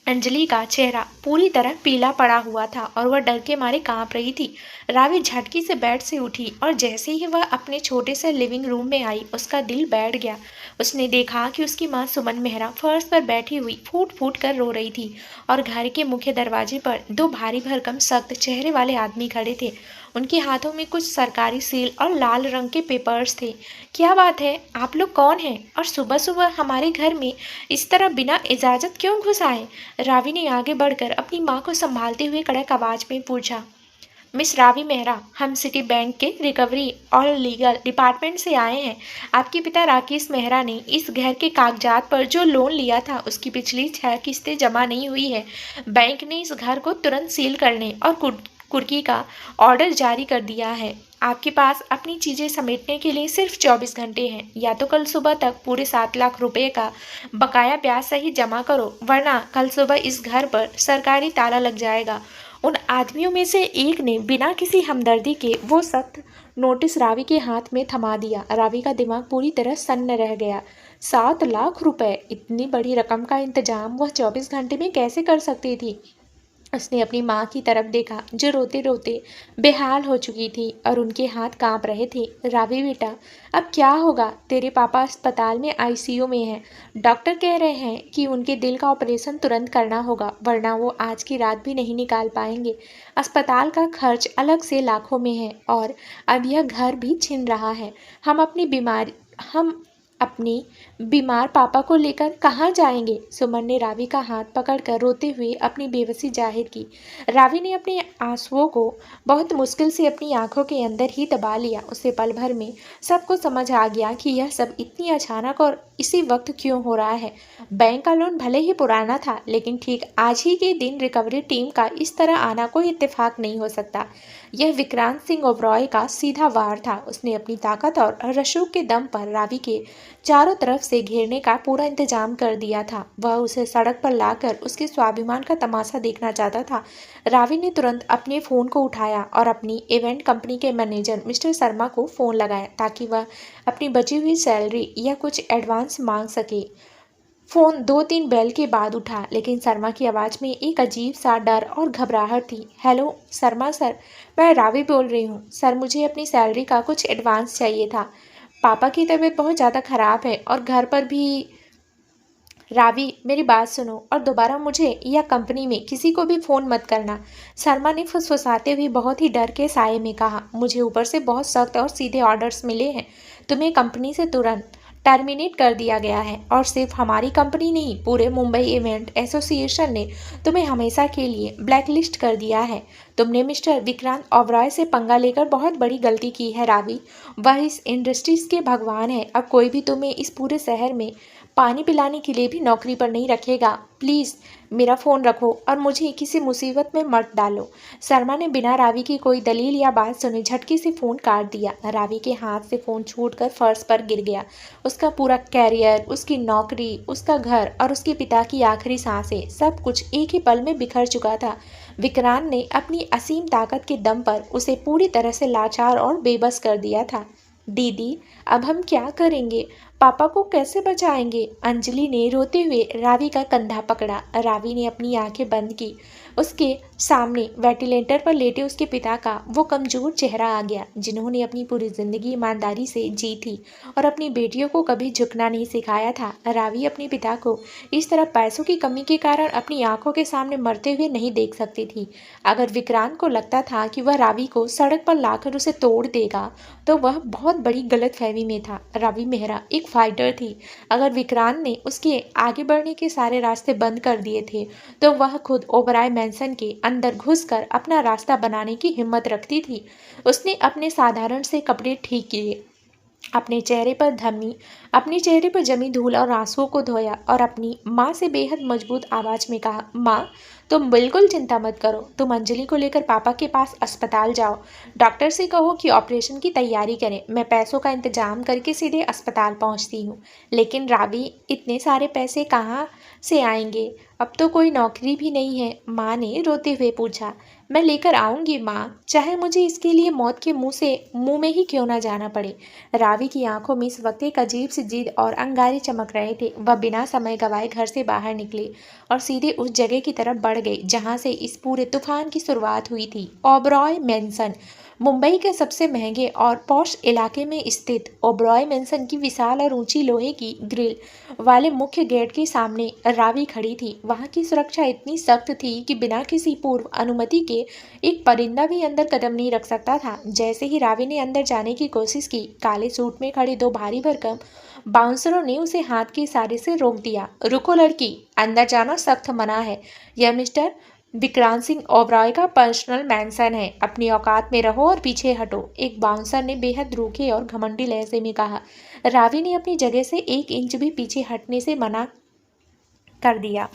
Speaker 1: अंजलि का चेहरा पूरी तरह पीला पड़ा हुआ था और वह डर के मारे कांप रही थी। रावी झटकी से बेड से उठी और जैसे ही वह अपने छोटे से लिविंग रूम में आई, उसका दिल बैठ गया। उसने देखा कि उसकी माँ सुमन मेहरा फर्श पर बैठी हुई फूट फूट कर रो रही थी और घर के मुख्य दरवाजे पर दो भारी भरकम सख्त चेहरे वाले आदमी खड़े थे। उनके हाथों में कुछ सरकारी सील और लाल रंग के पेपर्स थे। क्या बात है, आप लोग कौन हैं और सुबह सुबह हमारे घर में इस तरह बिना इजाज़त क्यों घुस आए? रावी ने आगे बढ़कर अपनी माँ को संभालते हुए कड़क आवाज में पूछा। मिस रावी मेहरा, हम सिटी बैंक के रिकवरी और लीगल डिपार्टमेंट से आए हैं। आपके पिता राकेश मेहरा ने इस घर के कागजात पर जो लोन लिया था उसकी पिछली 6 किस्तें जमा नहीं हुई है। बैंक ने इस घर को तुरंत सील करने और कुर्की का ऑर्डर जारी कर दिया है। आपके पास अपनी चीज़ें समेटने के लिए सिर्फ 24 घंटे हैं। या तो कल सुबह तक पूरे 7 लाख रुपए का बकाया ब्याज सहित जमा करो, वरना कल सुबह इस घर पर सरकारी ताला लग जाएगा। उन आदमियों में से एक ने बिना किसी हमदर्दी के वो सख्त नोटिस रावी के हाथ में थमा दिया। रावी का दिमाग पूरी तरह सन्न रह गया। 7 लाख रुपए, इतनी बड़ी रकम का इंतजाम वह 24 घंटे में कैसे कर सकती थी? उसने अपनी माँ की तरफ देखा जो रोते रोते बेहाल हो चुकी थी और उनके हाथ कांप रहे थे। रावी बेटा, अब क्या होगा? तेरे पापा अस्पताल में आईसीयू में हैं। डॉक्टर कह रहे हैं कि उनके दिल का ऑपरेशन तुरंत करना होगा, वरना वो आज की रात भी नहीं निकाल पाएंगे। अस्पताल का खर्च अलग से लाखों में है और अब यह घर भी छिन रहा है। हम अपनी बीमार पापा को लेकर कहाँ जाएंगे? सुमन ने रावी का हाथ पकड़कर रोते हुए अपनी बेबसी जाहिर की। रावी ने अपने आंसुओं को बहुत मुश्किल से अपनी आंखों के अंदर ही दबा लिया। उसे पल भर में सबको समझ आ गया कि यह सब इतनी अचानक और इसी वक्त क्यों हो रहा है। बैंक का लोन भले ही पुराना था, लेकिन ठीक आज ही के दिन रिकवरी टीम का इस तरह आना कोई इत्तेफाक नहीं हो सकता। यह विक्रांत सिंह ओबरॉय का सीधा वार था। उसने अपनी ताकत और रसूख के दम पर रावी के चारों तरफ से घेरने का पूरा इंतजाम कर दिया था। वह उसे सड़क पर लाकर उसके स्वाभिमान का तमाशा देखना चाहता था। रावी ने तुरंत अपने फ़ोन को उठाया और अपनी इवेंट कंपनी के मैनेजर मिस्टर शर्मा को फ़ोन लगाया ताकि वह अपनी बची हुई सैलरी या कुछ एडवांस मांग सके। फ़ोन 2-3 बेल के बाद उठा, लेकिन शर्मा की आवाज़ में एक अजीब सा डर और घबराहट थी। हेलो शर्मा सर, मैं रावी बोल रही हूँ। सर, मुझे अपनी सैलरी का कुछ एडवांस चाहिए था। पापा की तबीयत बहुत ज़्यादा ख़राब है और घर पर भी। रावी, मेरी बात सुनो और दोबारा मुझे या कंपनी में किसी को भी फ़ोन मत करना। शर्मा ने फुसफुसाते हुए बहुत ही डर के साए में कहा। मुझे ऊपर से बहुत सख्त और सीधे ऑर्डर्स मिले हैं। तुम्हें कंपनी से तुरंत टर्मिनेट कर दिया गया है और सिर्फ हमारी कंपनी नहीं, पूरे मुंबई इवेंट एसोसिएशन ने तुम्हें हमेशा के लिए ब्लैकलिस्ट कर दिया है। तुमने मिस्टर विक्रांत ओबरॉय से पंगा लेकर बहुत बड़ी गलती की है रावी। वह इस इंडस्ट्रीज के भगवान है। अब कोई भी तुम्हें इस पूरे शहर में पानी पिलाने के लिए भी नौकरी पर नहीं रखेगा। प्लीज़ मेरा फ़ोन रखो और मुझे किसी मुसीबत में मत डालो। शर्मा ने बिना रावी की कोई दलील या बात सुने झटके से फ़ोन काट दिया। रावी के हाथ से फ़ोन छूटकर फर्श पर गिर गया। उसका पूरा कैरियर, उसकी नौकरी, उसका घर और उसके पिता की आखिरी सांसें, सब कुछ एक ही पल में बिखर चुका था। विक्रांत ने अपनी असीम ताकत के दम पर उसे पूरी तरह से लाचार और बेबस कर दिया था। दीदी, अब हम क्या करेंगे? पापा को कैसे बचाएंगे? अंजलि ने रोते हुए रावी का कंधा पकड़ा। रावी ने अपनी आंखें बंद की। उसके सामने वेंटिलेटर पर लेटे उसके पिता का वो कमजोर चेहरा आ गया, जिन्होंने अपनी पूरी जिंदगी ईमानदारी से जी थी और अपनी बेटियों को कभी झुकना नहीं सिखाया था। रावी अपने पिता को इस तरह पैसों की कमी के कारण अपनी आंखों के सामने मरते हुए नहीं देख सकती थी। अगर विक्रांत को लगता था कि वह रावी को सड़क पर लाकर उसे तोड़ देगा, तो वह बहुत बड़ी गलतफहमी में था। रावी मेहरा एक फाइटर थी। अगर विक्रांत ने उसके आगे बढ़ने के सारे रास्ते बंद कर दिए थे, तो वह खुद ओबराय मैंसन के अंदर घुसकर अपना रास्ता बनाने की हिम्मत रखती थी। उसने अपने साधारण से कपड़े ठीक किए, अपने चेहरे पर जमी धूल और आंसुओं को धोया और अपनी माँ से बेहद मजबूत आवाज में कहा, माँ, तुम बिल्कुल चिंता मत करो। तुम अंजलि को लेकर पापा के पास अस्पताल जाओ। डॉक्टर से कहो कि ऑपरेशन की तैयारी करें। मैं पैसों का इंतजाम करके सीधे अस्पताल पहुंचती हूँ। लेकिन रावी, इतने सारे पैसे कहाँ से आएंगे? अब तो कोई नौकरी भी नहीं है, माँ ने रोते हुए पूछा। मैं लेकर आऊंगी माँ, चाहे मुझे इसके लिए मौत के मुंह में ही क्यों ना जाना पड़े। रावी की आंखों में इस वक्त एक अजीब सी जिद और अंगारे चमक रहे थे। वह बिना समय गवाए घर से बाहर निकली और सीधे उस जगह की तरफ बढ़ गई जहाँ से इस पूरे तूफान की शुरुआत हुई थी। ओबरॉय मैंसन, मुंबई के सबसे महंगे और पॉश इलाके में स्थित ओबरॉय मैंसन की विशाल और ऊंची लोहे की ग्रिल वाले मुख्य गेट के सामने रावी खड़ी थी। वहां की सुरक्षा इतनी सख्त थी कि बिना किसी पूर्व अनुमति के एक परिंदा भी अंदर कदम नहीं रख सकता था। जैसे ही रावी ने अंदर जाने की कोशिश की, काले सूट में खड़े दो भारी भरकम बाउंसरों ने उसे हाथ के इशारे से रोक दिया। रुको लड़की, अंदर जाना सख्त मना है। यह मिस्टर विक्रांत सिंह ओबरॉय का पर्सनल मैंसन है। अपनी औकात में रहो और पीछे हटो, एक बाउंसर ने बेहद रूखे और घमंडी लहजे में कहा। रावी ने अपनी जगह से 1 इंच भी पीछे हटने से मना कर दिया।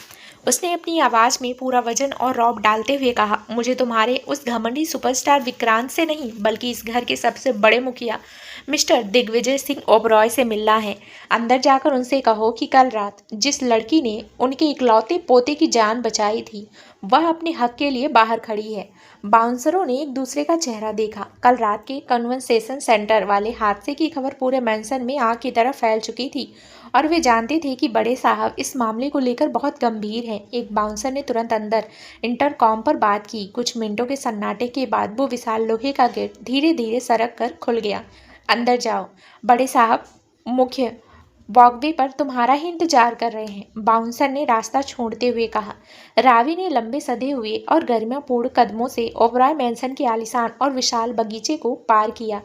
Speaker 1: उसने अपनी आवाज़ में पूरा वजन और रौब डालते हुए कहा, मुझे तुम्हारे उस घमंडी सुपरस्टार विक्रांत से नहीं, बल्कि इस घर के सबसे बड़े मुखिया मिस्टर दिग्विजय सिंह ओबरॉय से मिलना है। अंदर जाकर उनसे कहो कि कल रात जिस लड़की ने उनके इकलौते पोते की जान बचाई थी, वह अपने हक के लिए बाहर खड़ी है। बाउंसरों ने एक दूसरे का चेहरा देखा। कल रात के कन्वेंसेशन सेंटर वाले हादसे की खबर पूरे मैंसन में आग की तरह फैल चुकी थी और वे जानते थे कि बड़े साहब इस मामले को लेकर बहुत गंभीर हैं। एक बाउंसर ने तुरंत अंदर इंटरकॉम पर बात की। कुछ मिनटों के सन्नाटे के बाद वो विशाल लोहे का गेट धीरे धीरे सरक कर खुल गया। अंदर जाओ, बड़े साहब मुख्य वॉकवे पर तुम्हारा ही इंतजार कर रहे हैं, बाउंसर ने रास्ता छोड़ते हुए कहा। रावी ने लंबे सधे हुए और गरिमापूर्ण कदमों से ओबरॉय मैंसन के आलीशान और विशाल बगीचे को पार किया।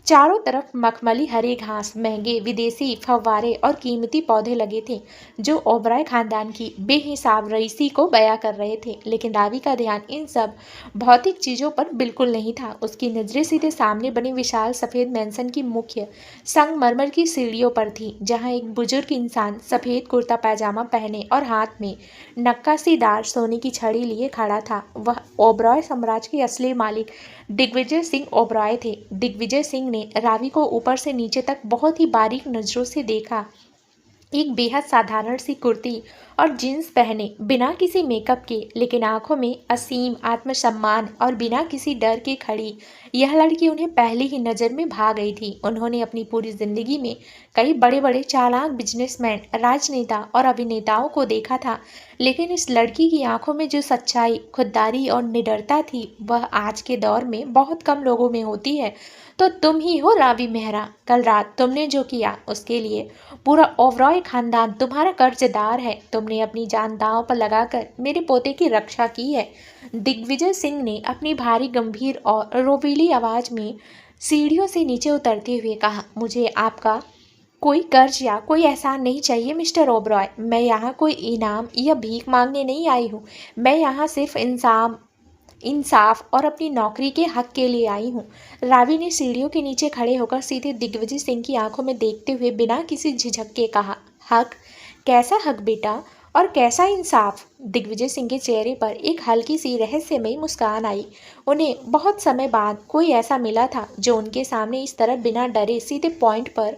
Speaker 1: चारों तरफ मखमली हरे घास, महंगे विदेशी फव्वारे और कीमती पौधे लगे थे जो ओबरॉय खानदान की बेहिसाब रईसी को बयां कर रहे थे। लेकिन रावी का ध्यान इन सब भौतिक चीज़ों पर बिल्कुल नहीं था। उसकी नजरें सीधे सामने बनी विशाल सफ़ेद मैंसन की मुख्य संगमरमर की सीढ़ियों पर थी, जहां एक बुजुर्ग इंसान सफ़ेद कुर्ता पैजामा पहने और हाथ में नक्काशीदार सोने की छड़ी लिए खड़ा था। वह ओबरॉय साम्राज्य के असली मालिक दिग्विजय सिंह ओबरॉय थे। दिग्विजय सिंह ने रावी को ऊपर से नीचे तक बहुत ही बारीक नज़रों से देखा। एक बेहद साधारण सी कुर्ती और जीन्स पहने, बिना किसी मेकअप के, लेकिन आंखों में असीम आत्मसम्मान और बिना किसी डर के खड़ी यह लड़की उन्हें पहली ही नज़र में भा गई थी। उन्होंने अपनी पूरी जिंदगी में कई बड़े बड़े चालाक बिजनेसमैन, राजनेता और अभिनेताओं को देखा था, लेकिन इस लड़की की आंखों में जो सच्चाई, खुददारी और निडरता थी, वह आज के दौर में बहुत कम लोगों में होती है। तो तुम ही हो रावी मेहरा। कल रात तुमने जो किया उसके लिए पूरा ओबरॉय खानदान तुम्हारा कर्जदार है। तुमने अपनी जान दांव पर लगाकर मेरे पोते की रक्षा की है। दिग्विजय सिंह ने अपनी भारी गंभीर और रोबीली आवाज में सीढ़ियों से नीचे उतरते हुए कहा, मुझे आपका कोई कर्ज या कोई एहसान नहीं चाहिए मिस्टर ओबरॉय। मैं यहाँ कोई इनाम या भीख मांगने नहीं आई हूँ। मैं यहाँ सिर्फ इंसाफ और अपनी नौकरी के हक के लिए आई हूँ। रावी ने सीढ़ियों के नीचे खड़े होकर सीधे दिग्विजय सिंह की आंखों में देखते हुए बिना किसी झिझक के कहा, हक? कैसा हक बेटा, और कैसा इंसाफ? दिग्विजय सिंह के चेहरे पर एक हल्की सी रहस्यमयी मुस्कान आई। उन्हें बहुत समय बाद कोई ऐसा मिला था जो उनके सामने इस तरह बिना डरे सीधे पॉइंट पर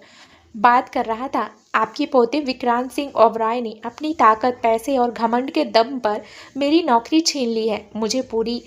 Speaker 1: बात कर रहा था। आपके पोते विक्रांत सिंह ओबरॉय ने अपनी ताकत, पैसे और घमंड के दम पर मेरी नौकरी छीन ली है। मुझे पूरी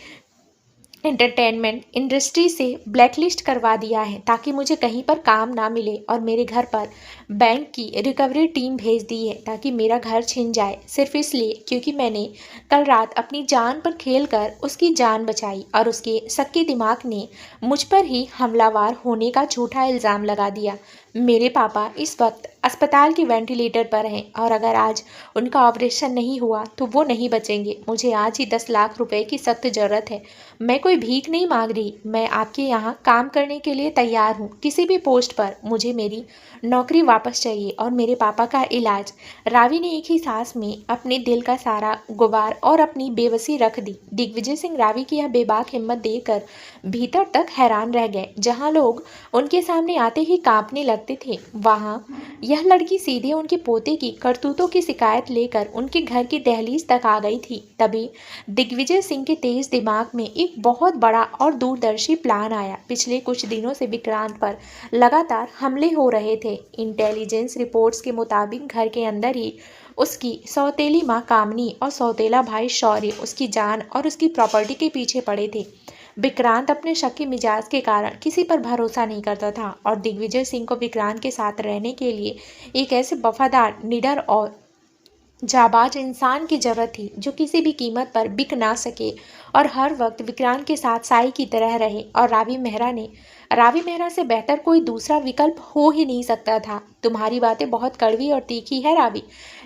Speaker 1: एंटरटेनमेंट इंडस्ट्री से ब्लैकलिस्ट करवा दिया है ताकि मुझे कहीं पर काम ना मिले, और मेरे घर पर बैंक की रिकवरी टीम भेज दी है ताकि मेरा घर छिन जाए, सिर्फ इसलिए क्योंकि मैंने कल रात अपनी जान पर खेलकर उसकी जान बचाई और उसके सक्के दिमाग ने मुझ पर ही हमलावर होने का झूठा इल्ज़ाम लगा दिया। मेरे पापा इस वक्त अस्पताल के वेंटिलेटर पर हैं और अगर आज उनका ऑपरेशन नहीं हुआ तो वो नहीं बचेंगे। मुझे आज ही 10 लाख रुपए की सख्त ज़रूरत है। मैं कोई भीख नहीं मांग रही, मैं आपके यहाँ काम करने के लिए तैयार हूँ, किसी भी पोस्ट पर। मुझे मेरी नौकरी वापस चाहिए और मेरे पापा का इलाज। रावी ने एक ही सांस में अपने दिल का सारा गुबार और अपनी बेबसी रख दी। दिग्विजय सिंह रावी की यह बेबाक हिम्मत देखकर भीतर तक हैरान रह गए। जहाँ लोग उनके सामने आते ही कांपने लगते थे, वहाँ यह लड़की सीधे उनके पोते की करतूतों की शिकायत लेकर उनके घर की दहलीज तक आ गई थी। तभी दिग्विजय सिंह के तेज दिमाग में एक बहुत बहुत बड़ा और दूरदर्शी प्लान आया। पिछले कुछ दिनों से विक्रांत पर लगातार हमले हो रहे थे। इंटेलिजेंस रिपोर्ट्स के मुताबिक घर के अंदर ही उसकी सौतेली माँ कामनी और सौतेला भाई शौर्य उसकी जान और उसकी प्रॉपर्टी के पीछे पड़े थे। विक्रांत अपने शक्की मिजाज के कारण किसी पर भरोसा नहीं करता था और दिग्विजय सिंह को विक्रांत के साथ रहने के लिए एक ऐसे वफादार, निडर और जाबाज इंसान की जरूरत थी जो किसी भी कीमत पर बिक ना सके और हर वक्त विक्रांत के साथ साई की तरह रहे। और रावी मेहरा से बेहतर कोई दूसरा विकल्प हो ही नहीं सकता था। तुम्हारी बातें बहुत कड़वी और तीखी है रावी,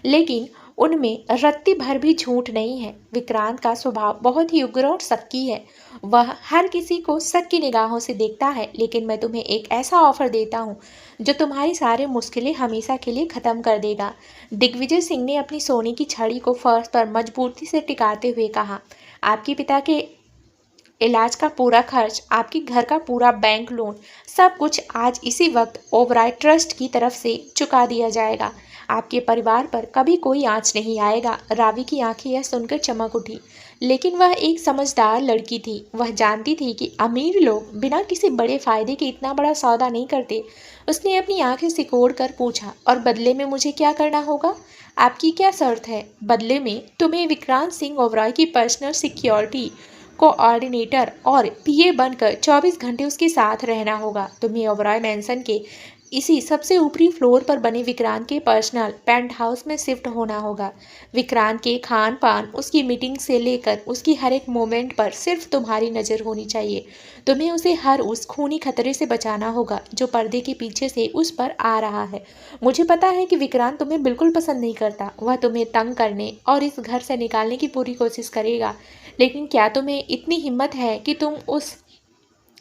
Speaker 1: लेकिन उनमें रत्ती भर भी झूठ नहीं है। विक्रांत का स्वभाव बहुत ही उग्र और शक्की है। वह हर किसी को शक की निगाहों से देखता है, लेकिन मैं तुम्हें एक ऐसा ऑफर देता हूँ जो तुम्हारी सारी मुश्किलें हमेशा के लिए खत्म कर देगा। दिग्विजय सिंह ने अपनी सोने की छड़ी को फर्श पर मजबूती से टिकाते हुए कहा, आपके पिता के इलाज का पूरा खर्च, आपके घर का पूरा बैंक लोन, सब कुछ आज इसी वक्त ओबराय ट्रस्ट की तरफ से चुका दिया जाएगा। आपके परिवार पर कभी कोई आंच नहीं आएगा। रावी की आंखें यह सुनकर चमक उठी, लेकिन वह एक समझदार लड़की थी। वह जानती थी कि अमीर लोग बिना किसी बड़े फायदे के इतना बड़ा सौदा नहीं करते। उसने अपनी आंखें सिकोड़ कर पूछा, और बदले में मुझे क्या करना होगा? आपकी क्या शर्त है? बदले में तुम्हें विक्रांत सिंह ओबराय की पर्सनल सिक्योरिटी कोऑर्डिनेटर और पीए बनकर 24 घंटे उसके साथ रहना होगा। तुम्हें ओबराय मैंसन के इसी सबसे ऊपरी फ्लोर पर बने विक्रांत के पर्सनल पेंट हाउस में शिफ्ट होना होगा। विक्रांत के खान पान, उसकी मीटिंग से लेकर उसकी हर एक मोमेंट पर सिर्फ तुम्हारी नज़र होनी चाहिए। तुम्हें उसे हर उस खूनी खतरे से बचाना होगा जो पर्दे के पीछे से उस पर आ रहा है। मुझे पता है कि विक्रांत तुम्हें बिल्कुल पसंद नहीं करता। वह तुम्हें तंग करने और इस घर से निकालने की पूरी कोशिश करेगा, लेकिन क्या तुम्हें इतनी हिम्मत है कि तुम उस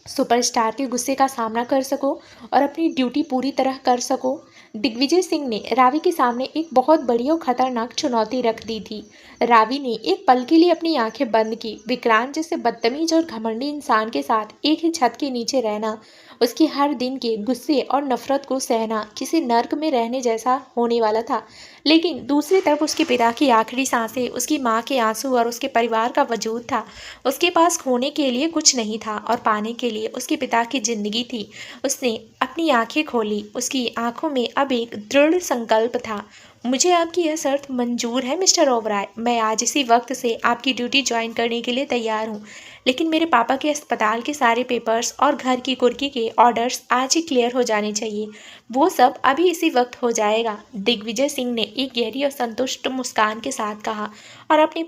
Speaker 1: सुपरस्टार के गुस्से का सामना कर सको और अपनी ड्यूटी पूरी तरह कर सको? दिग्विजय सिंह ने रावी के सामने एक बहुत बड़ी और खतरनाक चुनौती रख दी थी। रावी ने एक पल के लिए अपनी आंखें बंद की। विक्रांत जैसे बदतमीज और घमंडी इंसान के साथ एक ही छत के नीचे रहना, उसके हर दिन के गुस्से और नफरत को सहना किसी नर्क में रहने जैसा होने वाला था। लेकिन दूसरी तरफ उसके पिता की आखिरी सांसें, उसकी माँ के आंसू और उसके परिवार का वजूद था। उसके पास खोने के लिए कुछ नहीं था और पाने के लिए उसके पिता की जिंदगी थी। उसने अपनी आंखें खोली। उसकी आंखों में अब एक दृढ़ संकल्प था। मुझे आपकी यह शर्त मंजूर है मिस्टर ओबराय। मैं आज इसी वक्त से आपकी ड्यूटी ज्वाइन करने के लिए तैयार हूँ, लेकिन मेरे पापा के अस्पताल के सारे पेपर्स और घर की कुर्की के ऑर्डर्स आज ही क्लियर हो जाने चाहिए। वो सब अभी इसी वक्त हो जाएगा। दिग्विजय सिंह ने एक गहरी और संतुष्ट मुस्कान के साथ कहा और अपने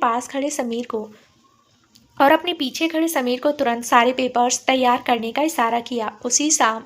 Speaker 1: पीछे खड़े समीर को तुरंत सारे पेपर्स तैयार करने का इशारा किया। उसी शाम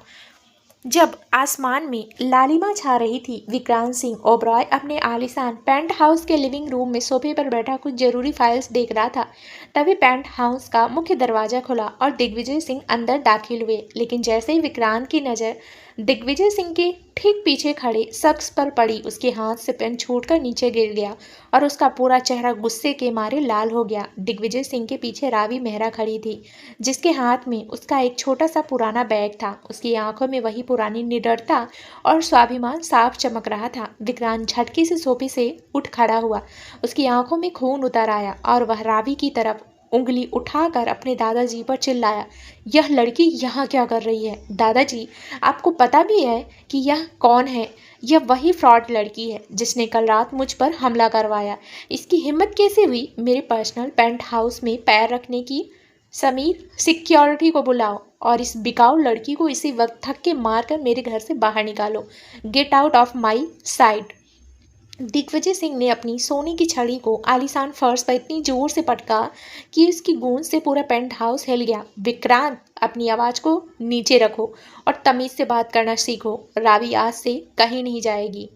Speaker 1: जब आसमान में लालिमा छा रही थी, विक्रांत सिंह ओबराय अपने आलीशान पेंट हाउस के लिविंग रूम में सोफे पर बैठा कुछ जरूरी फाइल्स देख रहा था। तभी पेंट हाउस का मुख्य दरवाजा खुला और दिग्विजय सिंह अंदर दाखिल हुए। लेकिन जैसे ही विक्रांत की नज़र दिग्विजय सिंह के ठीक पीछे खड़े शख्स पर पड़ी, उसके हाथ से पेन छूटकर नीचे गिर गया और उसका पूरा चेहरा गुस्से के मारे लाल हो गया। दिग्विजय सिंह के पीछे रावी मेहरा खड़ी थी, जिसके हाथ में उसका एक छोटा सा पुराना बैग था। उसकी आंखों में वही पुरानी निडरता और स्वाभिमान साफ चमक रहा था। विक्रांत झटके से सोफे से उठ खड़ा हुआ। उसकी आंखों में खून उतर आया और वह रावी की तरफ उंगली उठाकर अपने दादाजी पर चिल्लाया, यह लड़की यहाँ क्या कर रही है? दादाजी, आपको पता भी है कि यह कौन है? यह वही फ्रॉड लड़की है जिसने कल रात मुझ पर हमला करवाया। इसकी हिम्मत कैसे हुई मेरे पर्सनल पेंट हाउस में पैर रखने की? समीर, सिक्योरिटी को बुलाओ और इस बिकाऊ लड़की को इसी वक्त धक्के मारकर मेरे घर से बाहर निकालो। Get out of my sight. Digvijay Singh ने अपनी सोने की छड़ी को आलीशान फर्श पर इतनी जोर से पटका कि उसकी गूंज से पूरा पेंट हाउस हिल गया। विक्रांत, अपनी आवाज़ को नीचे रखो और तमीज से बात करना सीखो। रावी आज से कहीं नहीं जाएगी।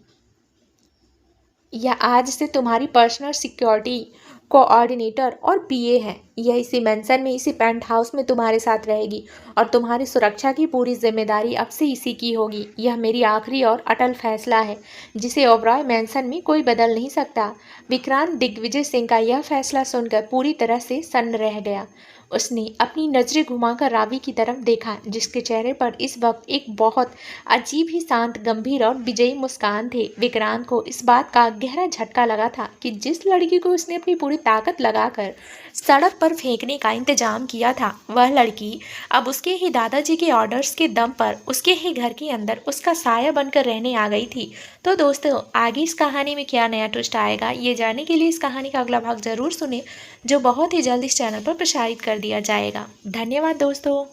Speaker 1: यह आज से तुम्हारी पर्सनल सिक्योरिटी कोऑर्डिनेटर और पीए है। यह इसी मेंशन में, इसी पेंट हाउस में तुम्हारे साथ रहेगी और तुम्हारी सुरक्षा की पूरी जिम्मेदारी अब से इसी की होगी। यह मेरी आखिरी और अटल फैसला है, जिसे ओबराय मेंशन में कोई बदल नहीं सकता। विक्रांत दिग्विजय सिंह का यह फैसला सुनकर पूरी तरह से सन्न रह गया। उसने अपनी नजरें घुमाकर रावी की तरफ देखा, जिसके चेहरे पर इस वक्त एक बहुत अजीब ही शांत, गंभीर और विजयी मुस्कान थे। विक्रांत को इस बात का गहरा झटका लगा था कि जिस लड़की को उसने अपनी पूरी ताकत लगाकर सड़क पर पर फेंकने का इंतजाम किया था, वह लड़की अब उसके ही दादाजी के ऑर्डर्स के दम पर उसके ही घर के अंदर उसका साया बनकर रहने आ गई थी। तो दोस्तों, आगे इस कहानी में क्या नया ट्विस्ट आएगा, ये जानने के लिए इस कहानी का अगला भाग जरूर सुने, जो बहुत ही जल्द इस चैनल पर प्रसारित कर दिया जाएगा। धन्यवाद दोस्तों।